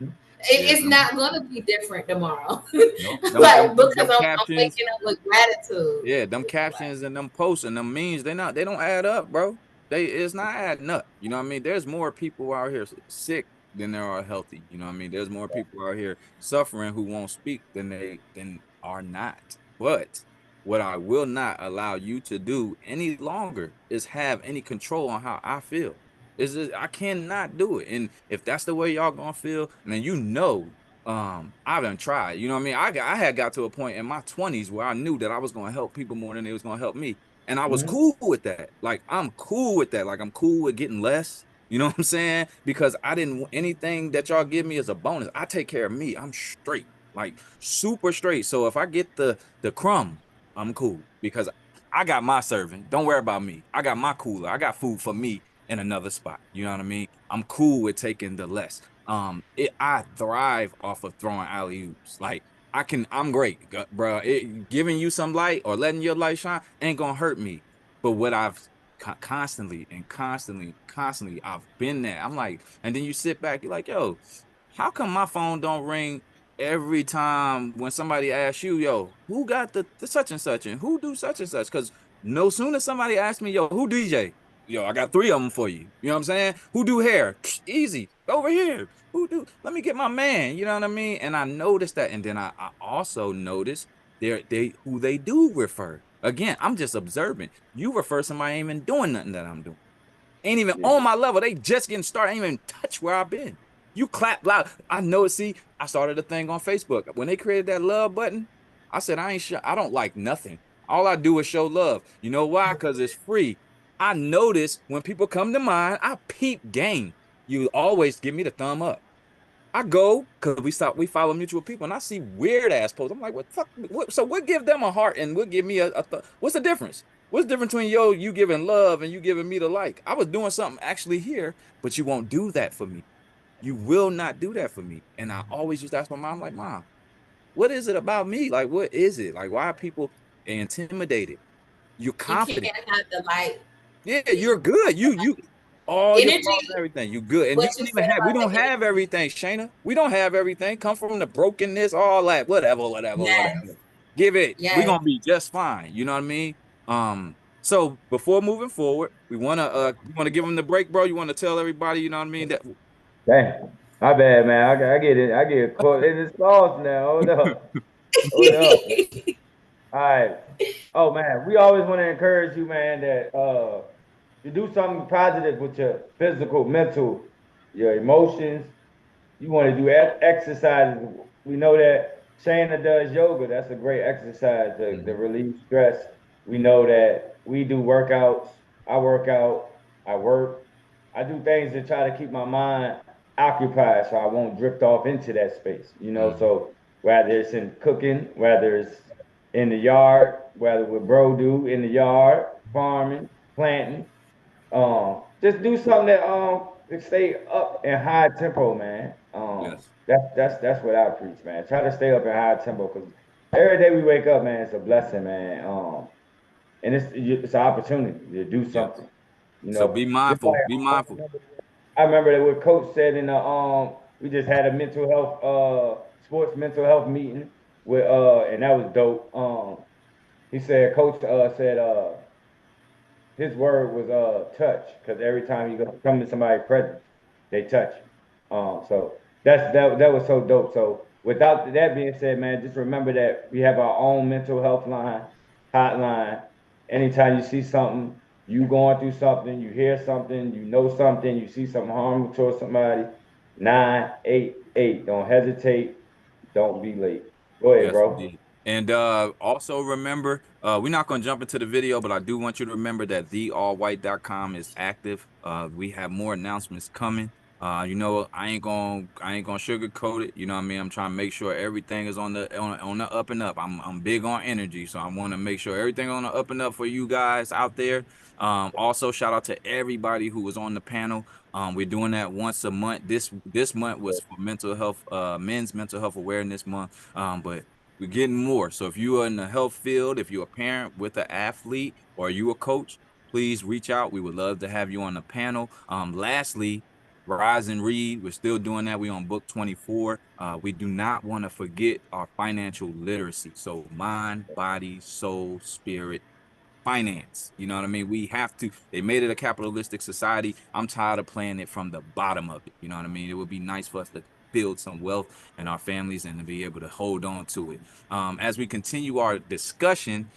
Yeah, it's not gonna be different tomorrow. no, Like, because them I'm captions. waking up with gratitude. Yeah, them captions and them posts and them memes, they don't add up, bro. It's not adding up. You know what I mean? There's more people out here sick than there are healthy. You know what I mean? There's more people out here suffering who won't speak than are not. But what I will not allow you to do any longer is have any control on how I feel. Is this, I cannot do it. And if that's the way y'all gonna feel, then you know I done tried. You know what I mean? I had got to a point in my 20s where I knew that I was going to help people more than they was going to help me. And I was cool with that. Like, I'm cool with that. Like, I'm cool with getting less. You know what I'm saying? Because I didn't, anything that y'all give me as a bonus, I take care of me. I'm straight, like super straight. So if I get the crumb, I'm cool because I got my serving. Don't worry about me. I got my cooler. I got food for me in another spot. You know what I mean? I'm cool with taking the less. I thrive off of throwing alley oops. Like I'm great, bro. Giving you some light or letting your light shine ain't gonna hurt me. But what I've constantly and constantly, I've been there. I'm like, and then you sit back, you're like, yo, how come my phone don't ring every time when somebody asks you, yo, who got the such and such and who do such and such? Because no sooner somebody asks me, yo, who DJ? Yo, I got 3 of them for you. You know what I'm saying? Who do hair? Easy. Over here. Who do? Let me get my man. You know what I mean? And I noticed that. And then I also noticed they who they do refer. Again, I'm just observing. You refer somebody ain't even doing nothing that I'm doing. Ain't even on my level. They just getting started. Ain't even touch where I've been. You clap loud. I know it. See, I started a thing on Facebook. When they created that love button, I said, I don't like nothing. All I do is show love. You know why? Because it's free. I notice when people come to mind, I peep game. You always give me the thumb up. I go because we follow mutual people, and I see weird ass posts. I'm like, what the fuck? So what give them a heart and what give me what's the difference? What's the difference between you giving love and you giving me the like? I was doing something actually here, but you won't do that for me. You will not do that for me. And I always used to ask my mom, like, Mom, what is it about me? Like, what is it? Like, why are people intimidated? You're You can't confident. have the light Yeah, you're good. You all your energy. flaws and everything. You good. And you What don't you even said have we about don't the energy. have everything, Shayna. We don't have everything. Come from the brokenness, all that, whatever. Yes, Give it. We're yes. gonna be just fine. You know what I mean? So before moving forward, we wanna give them the break, bro. You wanna tell everybody, you know what I mean? That Dang. My bad, man. I get it. I get caught in this sauce now. Hold up. Hold up. All right. Oh man, we always want to encourage you, man, that you do something positive with your physical, mental, your emotions. You want to do exercises. We know that Shana does yoga. That's a great exercise to Mhm. relieve stress. We know that we do workouts. I work out. I work. I do things to try to keep my mind occupied so I won't drift off into that space. Mhm. So whether it's in cooking, whether it's in the yard, whether with bro do in the yard, farming, planting, just do something that stay up in high tempo, man. Yes. That's what I preach, man. Try to stay up in high tempo because every day we wake up, man, it's a blessing, man. And it's an opportunity to do Yes. something. So be Just like mindful. Be mindful. I remember that what Coach said in the we just had a sports mental health meeting with and that was dope. He said Coach said his word was touch because every time you come to somebody's presence, they touch you. So that was so dope. So without that being said, man, just remember that we have our own mental health hotline. Anytime you see something, you going through something, you hear something, you know something, you see something harmful towards somebody, 988. Don't hesitate. Don't be late. Go ahead, Yes, bro. indeed. And also remember, we're not going to jump into the video, but I do want you to remember that theallwhite.com is active. We have more announcements coming. You know, I ain't gonna sugarcoat it. You know what I mean? I'm trying to make sure everything is on the up and up. I'm big on energy, so I want to make sure everything on the up and up for you guys out there. Also shout out to everybody who was on the panel. We're doing that once a month. This month was for mental health, men's mental health awareness month. But we're getting more. So if you are in the health field, if you're a parent with an athlete or you a coach, please reach out. We would love to have you on the panel. Lastly, Rise and Read. We're still doing that. We on book 24. We do not want to forget our financial literacy. So mind, body, soul, spirit, finance. You know what I mean? We have to. They made it a capitalistic society. I'm tired of playing it from the bottom of it. You know what I mean? It would be nice for us to build some wealth in our families and to be able to hold on to it. As we continue our discussion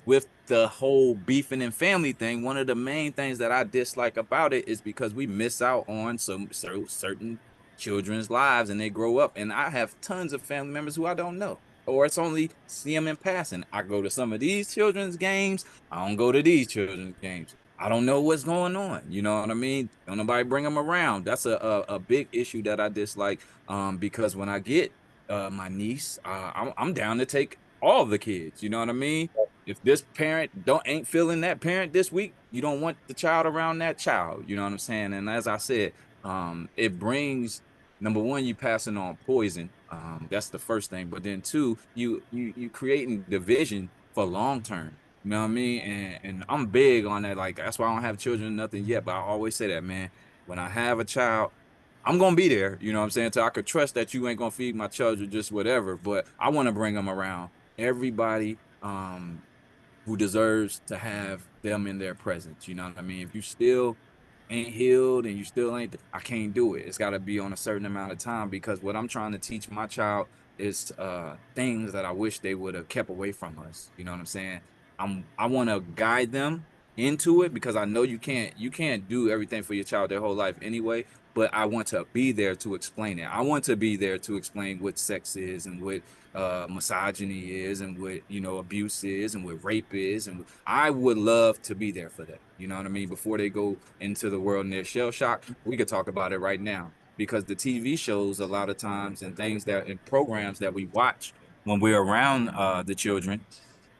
with the whole beefing and family thing, one of the main things that I dislike about it is because we miss out on some certain children's lives and they grow up. And I have tons of family members who I don't know, or it's only see them in passing. I go to some of these children's games. I don't go to these children's games. I don't know what's going on. You know what I mean? Don't nobody bring them around. That's a big issue that I dislike. Because when I get my niece, I'm down to take all the kids. You know what I mean? If this parent ain't feeling that parent this week, you don't want the child around that child. You know what I'm saying? And as I said, it brings number one, you passing on poison. That's the first thing. But then two, you creating division for long term. You know what I mean? And I'm big on that. Like that's why I don't have children, nothing yet. But I always say that, man. When I have a child, I'm gonna be there. You know what I'm saying? So I could trust that you ain't gonna feed my children just whatever. But I want to bring them around everybody. Who deserves to have them in their presence. You know what I mean? If you still ain't healed and you still ain't, I can't do it. It's got to be on a certain amount of time because what I'm trying to teach my child is things that I wish they would have kept away from us. You know what I'm saying? I want to guide them into it because I know you can't do everything for your child their whole life anyway, but I want to be there to explain it. I want to be there to explain what sex is and what misogyny is and what abuse is and what rape is, and I would love to be there for that. You know what I mean? Before they go into the world and they're shell shocked, we could talk about it right now because the TV shows a lot of times and things that and programs that we watch when we're around the children,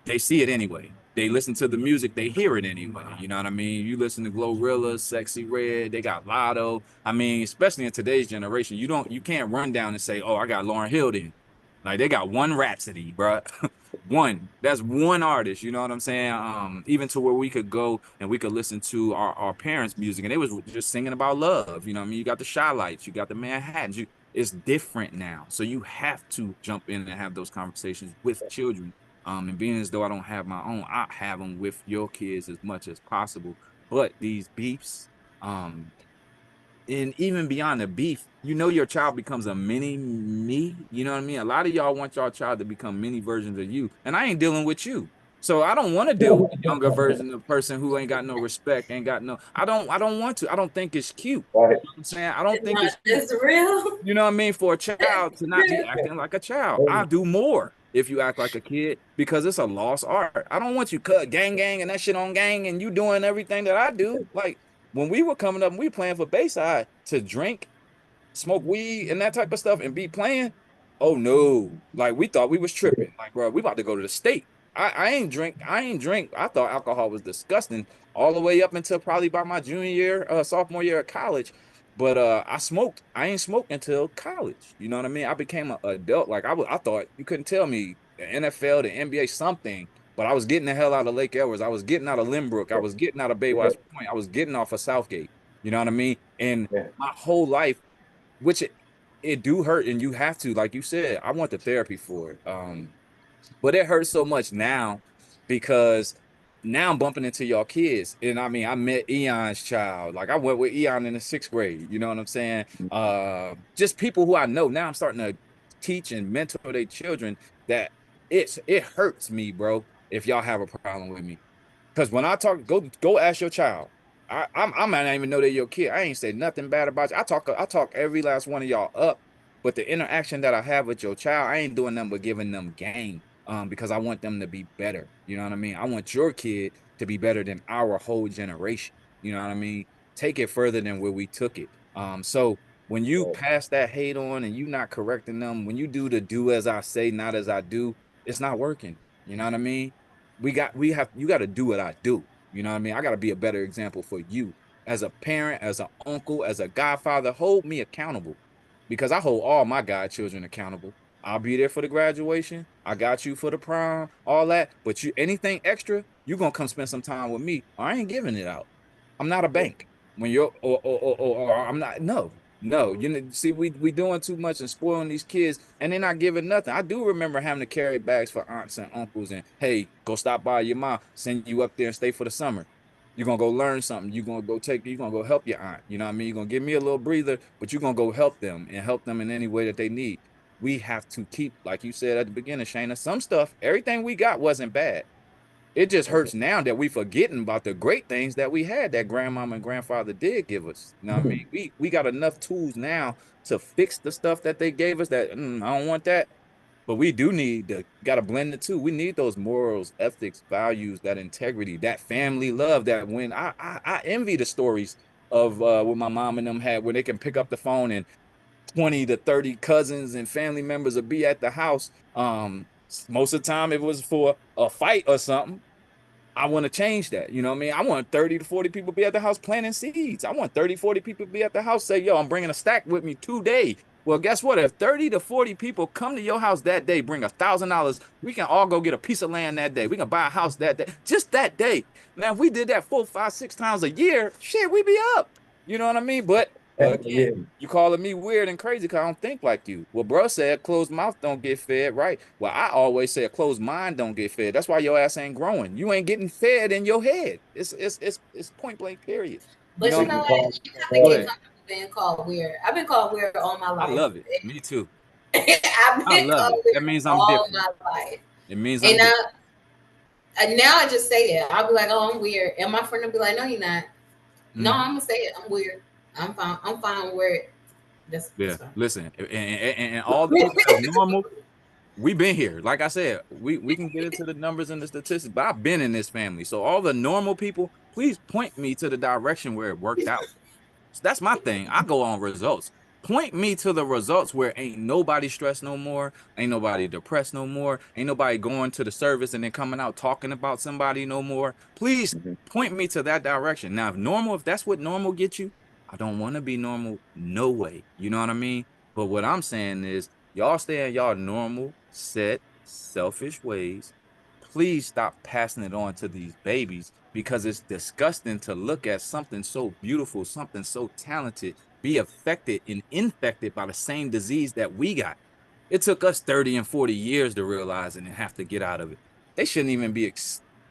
they see it anyway. They listen to the music, they hear it anyway. You know what I mean? You listen to Glorilla, Sexy Red, they got Lotto. I mean, especially in today's generation, you can't run down and say, "Oh, I got Lauryn Hill in." Like they got one Rhapsody, bro. One. That's one artist. You know what I'm saying? Even to where we could go and we could listen to our parents' music, and they was just singing about love. You know what I mean? You got the Shy Lights, you got the Manhattans. It's different now, so you have to jump in and have those conversations with children. And being as though I don't have my own, I have them with your kids as much as possible. But these beefs, and even beyond the beef, your child becomes a mini me. You know what I mean? A lot of y'all want your child to become mini versions of you, and I ain't dealing with you. So I don't want to deal with a younger version of a person who ain't got no respect, ain't got no. I don't want to. I don't think it's cute. You know Right. what I'm saying? I don't think it's cute. It's real. You know what I mean? For a child to not be acting like a child. I'll do more if you act like a kid because it's a lost art. I don't want you cut gang and that shit on gang and you doing everything that I do. Like when we were coming up and we playing for Bayside to drink, smoke weed and that type of stuff and be playing. Oh no. Like we thought we was tripping. Like, bro, we about to go to the state. I ain't drink. I ain't drink. I thought alcohol was disgusting all the way up until probably by my junior year, sophomore year of college. But I smoked. I ain't smoked until college. You know what I mean? I became an adult. Like I thought you couldn't tell me the NFL, the NBA, something. But I was getting the hell out of Lake Edwards. I was getting out of Limbrook. I was getting out of Baywatch Point. I was getting off of Southgate. You know what I mean? And Yeah. my whole life, which it do hurt, and you have to, like you said, I want the therapy for it. But it hurts so much now because now I'm bumping into y'all kids. And I mean, I met Eon's child. Like I went with Eon in the 6th grade. You know what I'm saying? Just people who I know. Now I'm starting to teach and mentor their children that it hurts me, bro, if y'all have a problem with me. Because when I talk, go ask your child. I might not even know they're your kid. I ain't say nothing bad about you. I talk every last one of y'all up, but the interaction that I have with your child, I ain't doing nothing but giving them game. Because I want them to be better. You know what I mean? I want your kid to be better than our whole generation. You know what I mean? Take it further than where we took it. So when you Right. pass that hate on and you not correcting them, when you do as I say, not as I do, it's not working. You know what I mean? You got to do what I do. You know what I mean? I got to be a better example for you as a parent, as an uncle, as a godfather. Hold me accountable because I hold all my godchildren accountable. I'll be there for the graduation. I got you for the prom, all that. But you anything extra, you're gonna come spend some time with me. I ain't giving it out. I'm not a bank. When you're or I'm not, no, you know, see, we doing too much and spoiling these kids, and they're not giving nothing. I do remember having to carry bags for aunts and uncles, and hey, go stop by your mom, send you up there and stay for the summer. You're gonna go learn something. You're gonna go help your aunt. You know what I mean? You're gonna give me a little breather, but you're gonna go help them and help them in any way that they need. We have to keep, like you said at the beginning, Shayna, some stuff, everything we got wasn't bad. It just hurts now that we forgetting about the great things that we had that grandmama and grandfather did give us. You know what I mean? We got enough tools now to fix the stuff that they gave us that I don't want that. But we do need to got to blend the two. We need those morals, ethics, values, that integrity, that family love. That when I envy the stories of what my mom and them had, where they can pick up the phone and 20 to 30 cousins and family members will be at the house. Most of the time it was for a fight or something. I want to change that. You know what I mean? I want 30 to 40 people be at the house planting seeds. I want 30, 40 people be at the house say, yo, I'm bringing a stack with me today. Well, guess what? If 30 to 40 people come to your house that day, bring $1,000, we can all go get a piece of land that day. We can buy a house that day, just that day. Now, if we did that 4, 5, 6 times a year, shit, we'd be up. You know what I mean? But again, Yeah. you calling me weird and crazy because I don't think like you. Well, bro said closed mouth don't get fed, right? Well, I always say a closed mind don't get fed. That's why your ass ain't growing. You ain't getting fed in your head. It's point blank period. You But know you what I know mean? what? You have to Go get ahead. comfortable being called weird. I've been called weird all my I life. love it. Me too. I've I been love called it. That weird means I'm all different. my life. It means I'm And different. and now I just say it. I'll be like, "Oh, I'm weird," and my friend will be like, "No, you're not." No, Mhm. I'm gonna say it. I'm weird. I'm fine. I'm fine with it. That's Yeah. fine. Listen, and all the people that's normal, we've been here. Like I said, we can get into the numbers and the statistics, but I've been in this family. So all the normal people, please point me to the direction where it worked out. So that's my thing. I go on results. Point me to the results where ain't nobody stressed no more, ain't nobody depressed no more, ain't nobody going to the service and then coming out talking about somebody no more. Please Mhm. point me to that direction. Now, if that's what normal gets you, I don't want to be normal. No way. You know what I mean? But what I'm saying is, y'all stay in y'all normal, set, selfish ways. Please stop passing it on to these babies because it's disgusting to look at something so beautiful, something so talented, be affected and infected by the same disease that we got. It took us 30 and 40 years to realize it and have to get out of it. They shouldn't even be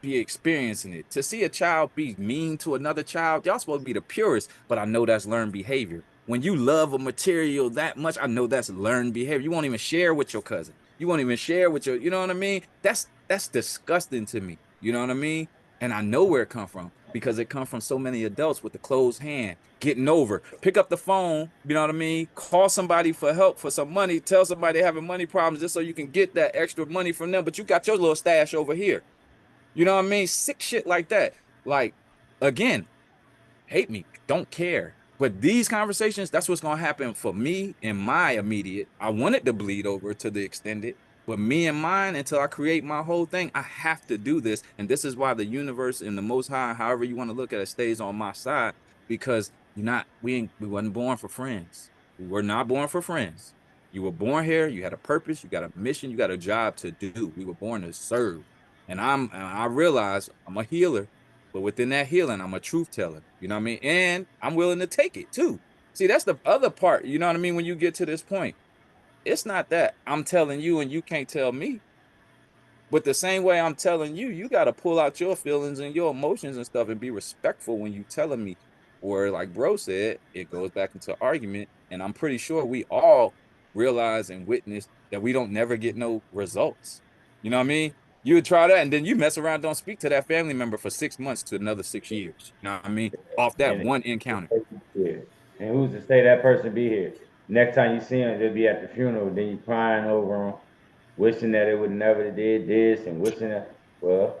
experiencing it. To see a child be mean to another child, y'all supposed to be the purest, but I know that's learned behavior. When you love a material that much, I know that's learned behavior. You won't even share with your cousin. You won't even share with you know what I mean? That's disgusting to me. You know what I mean? And I know where it come from because it come from so many adults with the closed hand, getting over, pick up the phone, you know what I mean? Call somebody for help for some money, tell somebody they're having money problems just so you can get that extra money from them, but you got your little stash over here. You know what I mean? Sick shit like that. Like, again, hate me, don't care. But these conversations, that's what's gonna happen for me and my immediate. I want it to bleed over to the extended, but me and mine, until I create my whole thing, I have to do this. And this is why the universe and the most high, however you want to look at it, stays on my side. Because we wasn't born for friends. We were not born for friends. You were born here, you had a purpose, you got a mission, you got a job to do. We were born to serve. And I realize I'm a healer. But within that healing, I'm a truth teller. You know what I mean? And I'm willing to take it too. See, that's the other part. You know what I mean? When you get to this point, it's not that I'm telling you and you can't tell me. But the same way I'm telling you, you got to pull out your feelings and your emotions and stuff and be respectful when you telling me. Or like bro said, it goes back into argument. And I'm pretty sure we all realize and witness that we don't never get no results. You know what I mean? You would try that and then you mess around, don't speak to that family member for 6 months to another 6 years. You know what I mean? Off that And one encounter. yeah. And who's to say that person be here? Next time you see him, they'll be at the funeral. Then you crying over him, wishing that it would never did this and wishing that. Well,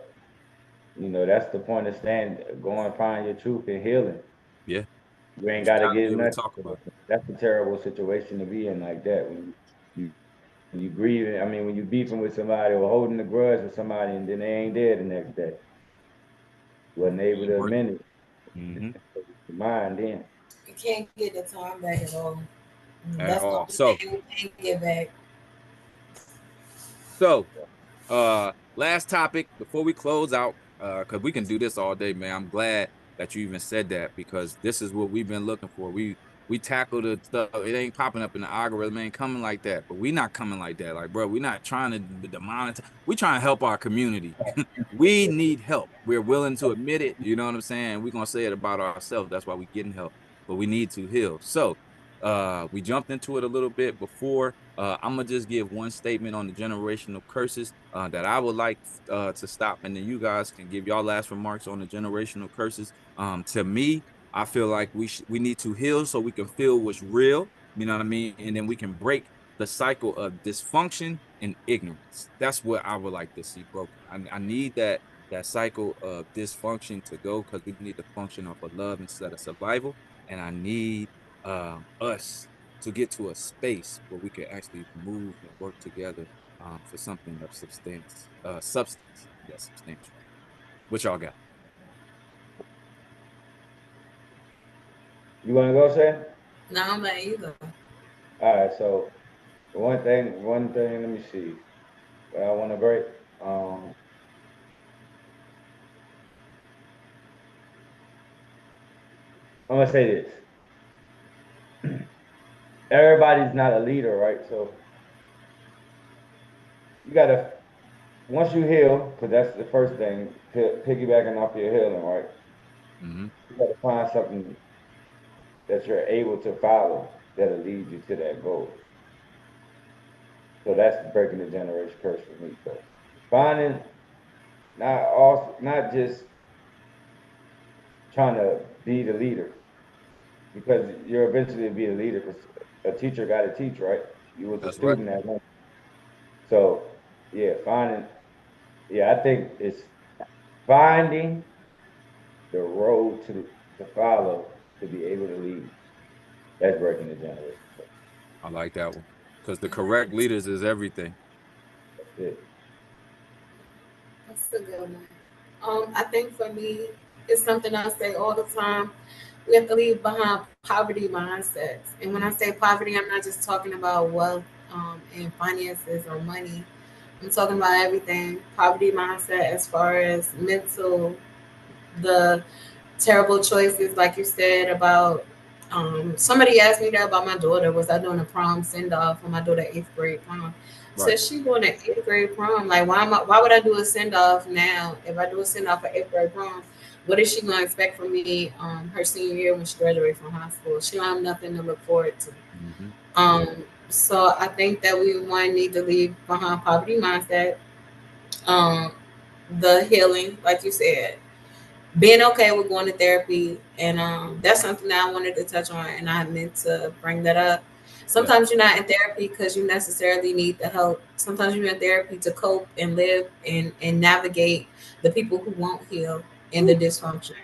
that's the point of staying, going find your truth and healing. Yeah. You ain't You got to gotta get be able to nothing. talk about it. That's a terrible situation to be in like that. When you grieving, I mean, when you beefing with somebody or holding a grudge with somebody and then they ain't there the next day. Wasn't able to amend it. Mm-hmm. Mind then. You can't get the time back at all. At That's the all. only thing we can't get back. So, last topic before we close out, because we can do this all day, man. I'm glad that you even said that because this is what we've been looking for. We tackle the stuff. It ain't popping up in the algorithm, ain't coming like that. But we not coming like that. Like, bro, we're not trying to demonetize. We trying to help our community. We need help. We're willing to admit it. You know what I'm saying? We're gonna say it about ourselves. That's why we getting help. But we need to heal. So we jumped into it a little bit before. I'm gonna just give one statement on the generational curses that I would like to stop, and then you guys can give y'all last remarks on the generational curses. To me, I feel like we need to heal so we can feel what's real. You know what I mean? And then we can break the cycle of dysfunction and ignorance. That's what I would like to see broken. I need that cycle of dysfunction to go because we need to function off of love instead of survival. And I need us to get to a space where we can actually move and work together for something of substance. Yes, substantial. What y'all got? You want to go, Shay? No, I'm letting you go. All right. So one thing. Let me see. I want to break. I'm gonna say this. Everybody's not a leader, right? So you gotta, once you heal, because that's the first thing, piggybacking off your healing, right? Mm-hmm. You gotta find something that you're able to follow that'll lead you to that goal. So that's breaking the generation curse for me. So finding not just trying to be the leader, because you're eventually be the leader because a teacher got to teach, right? You was a That's right. student at one. So yeah, I think it's finding the road to follow to be able to lead. That's breaking the generation. I like that one because the correct leaders is everything. That's it. That's a good one. I think for me, it's something I say all the time. We have to leave behind poverty mindsets. And when I say poverty, I'm not just talking about wealth and finances or money. I'm talking about everything. Poverty mindset as far as mental, the terrible choices, like you said, about somebody asked me that about my daughter. Was I doing a prom send off for my daughter 8th grade prom? Right. So she going to 8th grade prom. Like why would I do a send off now? If I do a send off for 8th grade prom, what is she gonna expect from me her senior year when she graduates from high school? She don't have nothing to look forward to. Mm-hmm. So I think that we need to leave behind poverty mindset, um, the healing, like you said, being okay with going to therapy, and that's something that I wanted to touch on, and I meant to bring that up. Sometimes you're not in therapy because you necessarily need the help. Sometimes you're in therapy to cope and live and navigate the people who won't heal and the dysfunction.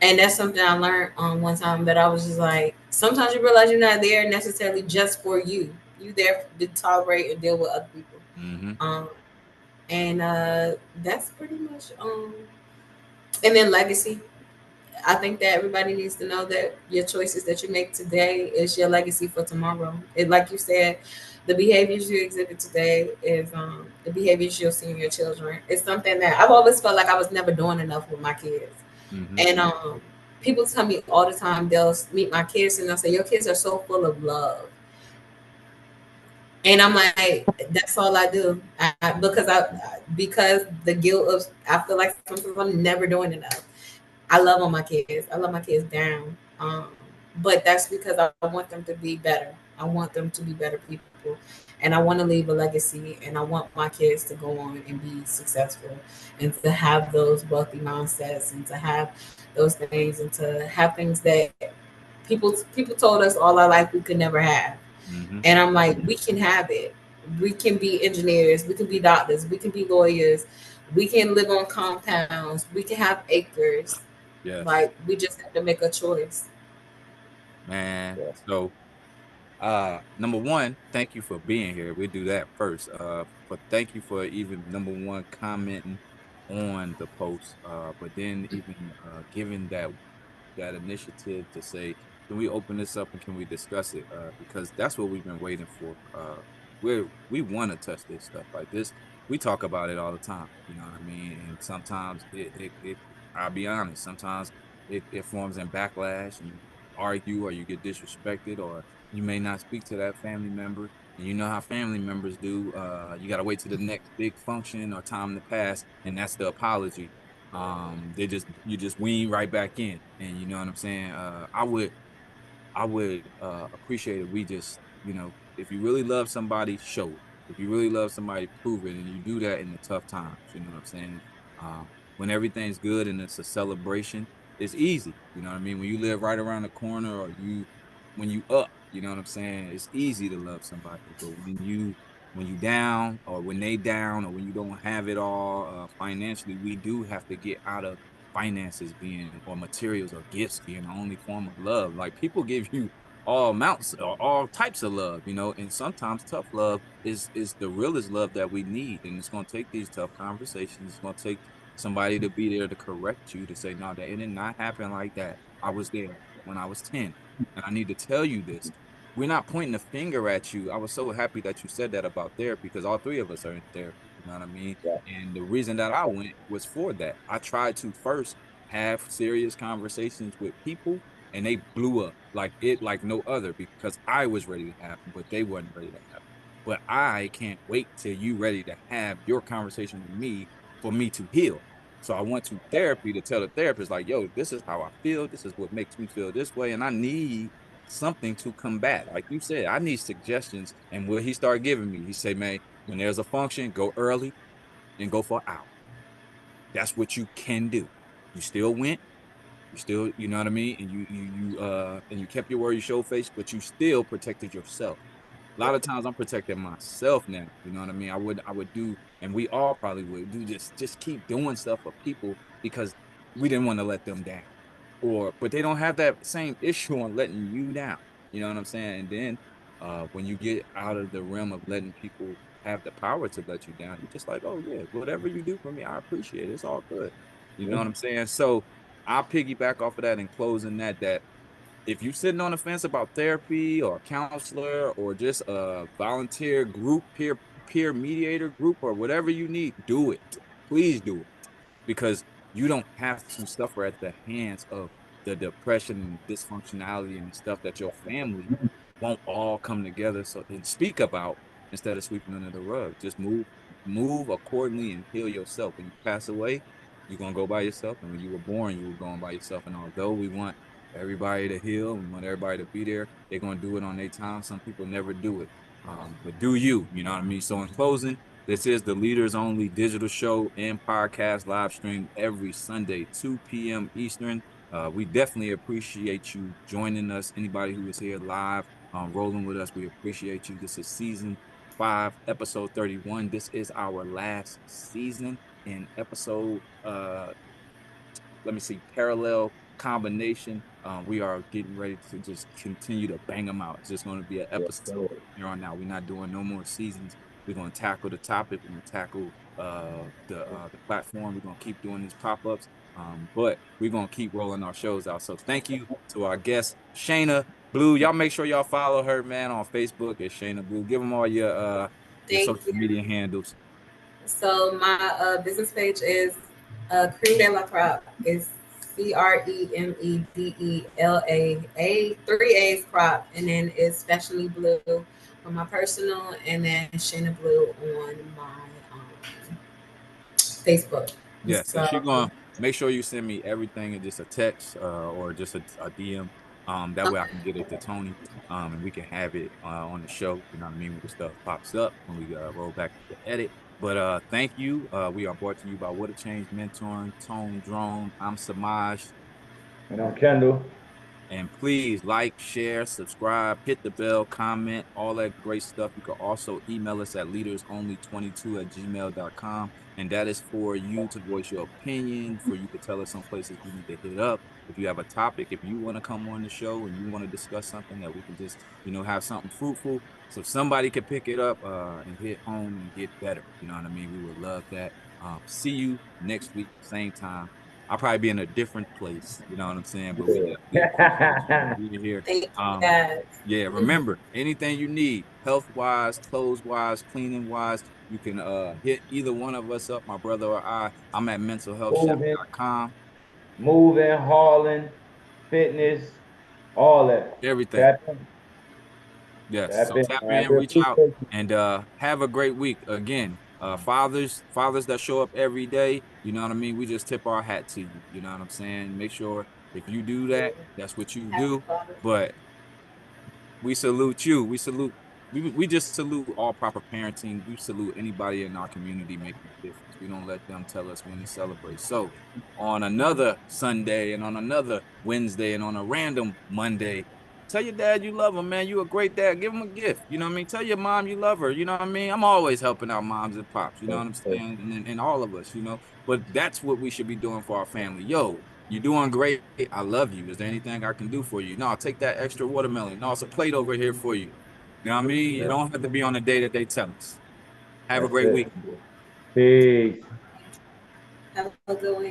And that's something I learned one time, that I was just like, sometimes you realize you're not there necessarily just for you. You there to tolerate and deal with other people. Mm-hmm. And that's pretty much and then legacy. I think that everybody needs to know that your choices that you make today is your legacy for tomorrow. It, like you said, the behaviors you exhibit today is the behaviors you'll see in your children. It's something that I've always felt like I was never doing enough with my kids. Mm-hmm. And people tell me all the time, they'll meet my kids and they'll say, your kids are so full of love. And I'm like, that's all I do. Because the guilt of, I feel like sometimes I'm never doing enough. I love on my kids. I love my kids down. But that's because I want them to be better. I want them to be better people. And I want to leave a legacy, and I want my kids to go on and be successful and to have those wealthy mindsets and to have those things and to have things that people told us all our life we could never have. Mm-hmm. And I'm like, we can have it. We can be engineers. We can be doctors. We can be lawyers. We can live on compounds. We can have acres. Yes. Like, we just have to make a choice. man. Yeah. So number one, thank you for being here. We'll do that first. But thank you for even number one commenting on the post. But then even giving that initiative to say, can we open this up and can we discuss it? Because that's what we've been waiting for. We want to touch this stuff like this. We talk about it all the time. You know what I mean? And sometimes I'll be honest, sometimes it forms in backlash and you argue or you get disrespected or you may not speak to that family member. And you know how family members do. You got to wait to the next big function or time to pass, and that's the apology. You just wean right back in, and you know what I'm saying. I would appreciate if we just, if you really love somebody, show it. If you really love somebody, prove it, and you do that in the tough times. You know what I'm saying? When everything's good and it's a celebration, it's easy. You know what I mean? When you live right around the corner, or when you up, you know what I'm saying? It's easy to love somebody, but when you down, or when they down, or when you don't have it all financially, we do have to get out of finances being, or materials or gifts being the only form of love. Like, people give you all amounts or all types of love, and sometimes tough love is the realest love that we need. And it's gonna take these tough conversations. It's gonna take somebody to be there to correct you, to say, no, that it did not happen like that. I was there when I was 10. And I need to tell you this. We're not pointing a finger at you. I was so happy that you said that about therapy, because all three of us are in therapy. You know what I mean? Yeah. And the reason that I went was for that. I tried to first have serious conversations with people, and they blew up like no other, because I was ready to have them, but they wasn't ready to have them. But I can't wait till you ready to have your conversation with me for me to heal. So I went to therapy to tell the therapist, like, yo, this is how I feel. This is what makes me feel this way. And I need something to combat. Like you said, I need suggestions. And what he started giving me, he said, man, when there's a function, go early and go for an hour. That's what you can do. You still went, you still, you know what I mean? And you kept your word, you showed face, but you still protected yourself. A lot of times I'm protecting myself now. You know what I mean? I would do, and we all probably would do, just keep doing stuff for people because we didn't want to let them down. But they don't have that same issue on letting you down. You know what I'm saying? And then when you get out of the realm of letting people have the power to let you down, you're just like, oh yeah, whatever you do for me, I appreciate it. It's all good. You know what I'm saying? So I'll piggyback off of that and closing that if you're sitting on the fence about therapy or a counselor or just a volunteer group, peer mediator group, or whatever you need, do it. Please do it, because you don't have to suffer at the hands of the depression and dysfunctionality and the stuff that your family won't all come together and speak about, instead of sweeping under the rug. Just move accordingly and heal yourself. When you pass away, you're gonna go by yourself, and when you were born, you were going by yourself. And although we want everybody to heal, we want everybody to be there, they're gonna do it on their time. Some people never do it. But do you know what I mean? So in closing, this is the Leaders Only digital show and podcast live stream every Sunday, 2 p.m. Eastern. We definitely appreciate you joining us. Anybody who is here live, rolling with us, we appreciate you. This is season 5, episode 31. This is our last season in episode let me see, parallel combination. We are getting ready to just continue to bang them out. It's just going to be an episode here on now. We're not doing no more seasons. We're going to tackle the topic. We're going to tackle the platform. We're going to keep doing these pop-ups. But we're going to keep rolling our shows out. So thank you to our guest, Shana Blue. Y'all make sure y'all follow her, man, on Facebook at Shana Blue. Give them all your Thank social you. media handles. So my business page is Creme de la Crop. It's CREMEDELA, 3 A's crop, and then it's Fashionly Blue on my personal, and then Shayna Blue on my Facebook. Yes, and So she gonna make sure you send me everything in just a text or just a DM. That way I can get it to Tony. And we can have it on the show. You know what I mean? When the stuff pops up when we roll back to the edit. But thank you. We are brought to you by What a Change Mentoring, Tone Drone. I'm Samaj. And I'm Kendall. And please like, share, subscribe, hit the bell, comment, all that great stuff. You can also email us at leadersonly22@gmail.com. And that is for you to voice your opinion, for you to tell us some places we need to hit up. If you have a topic, if you want to come on the show and you want to discuss something that we can just, have something fruitful, so somebody could pick it up and hit home and get better. You know what I mean? We would love that. See you next week, same time. I'll probably be in a different place. You know what I'm saying? But we appreciate you being here. Thank you guys. Yeah, remember, anything you need, health-wise, clothes-wise, cleaning-wise, you can hit either one of us up, my brother or I. I'm at mentalhealthchef.com. Moving, hauling, fitness, all that. Everything. Tap in. Yes. So tap Man. in, We reach out, appreciate you. and have a great week. Again, fathers that show up every day, you know what I mean? We just tip our hat to you. You know what I'm saying? Make sure if you do that, that's what you do. But we salute you. We just salute all proper parenting. We salute anybody in our community making a difference. We don't let them tell us when to celebrate. So on another Sunday and on another Wednesday and on a random Monday, tell your dad you love him, man. You a great dad. Give him a gift. You know what I mean? Tell your mom you love her. You know what I mean? I'm always helping out moms and pops. You know what I'm saying? And all of us, But that's what we should be doing for our family. Yo, you're doing great. I love you. Is there anything I can do for you? No, I'll take that extra watermelon. No, it's a plate over here for you. You know what I mean? You don't have to be on the day that they tell us. Have a great week. Peace. Have a good one.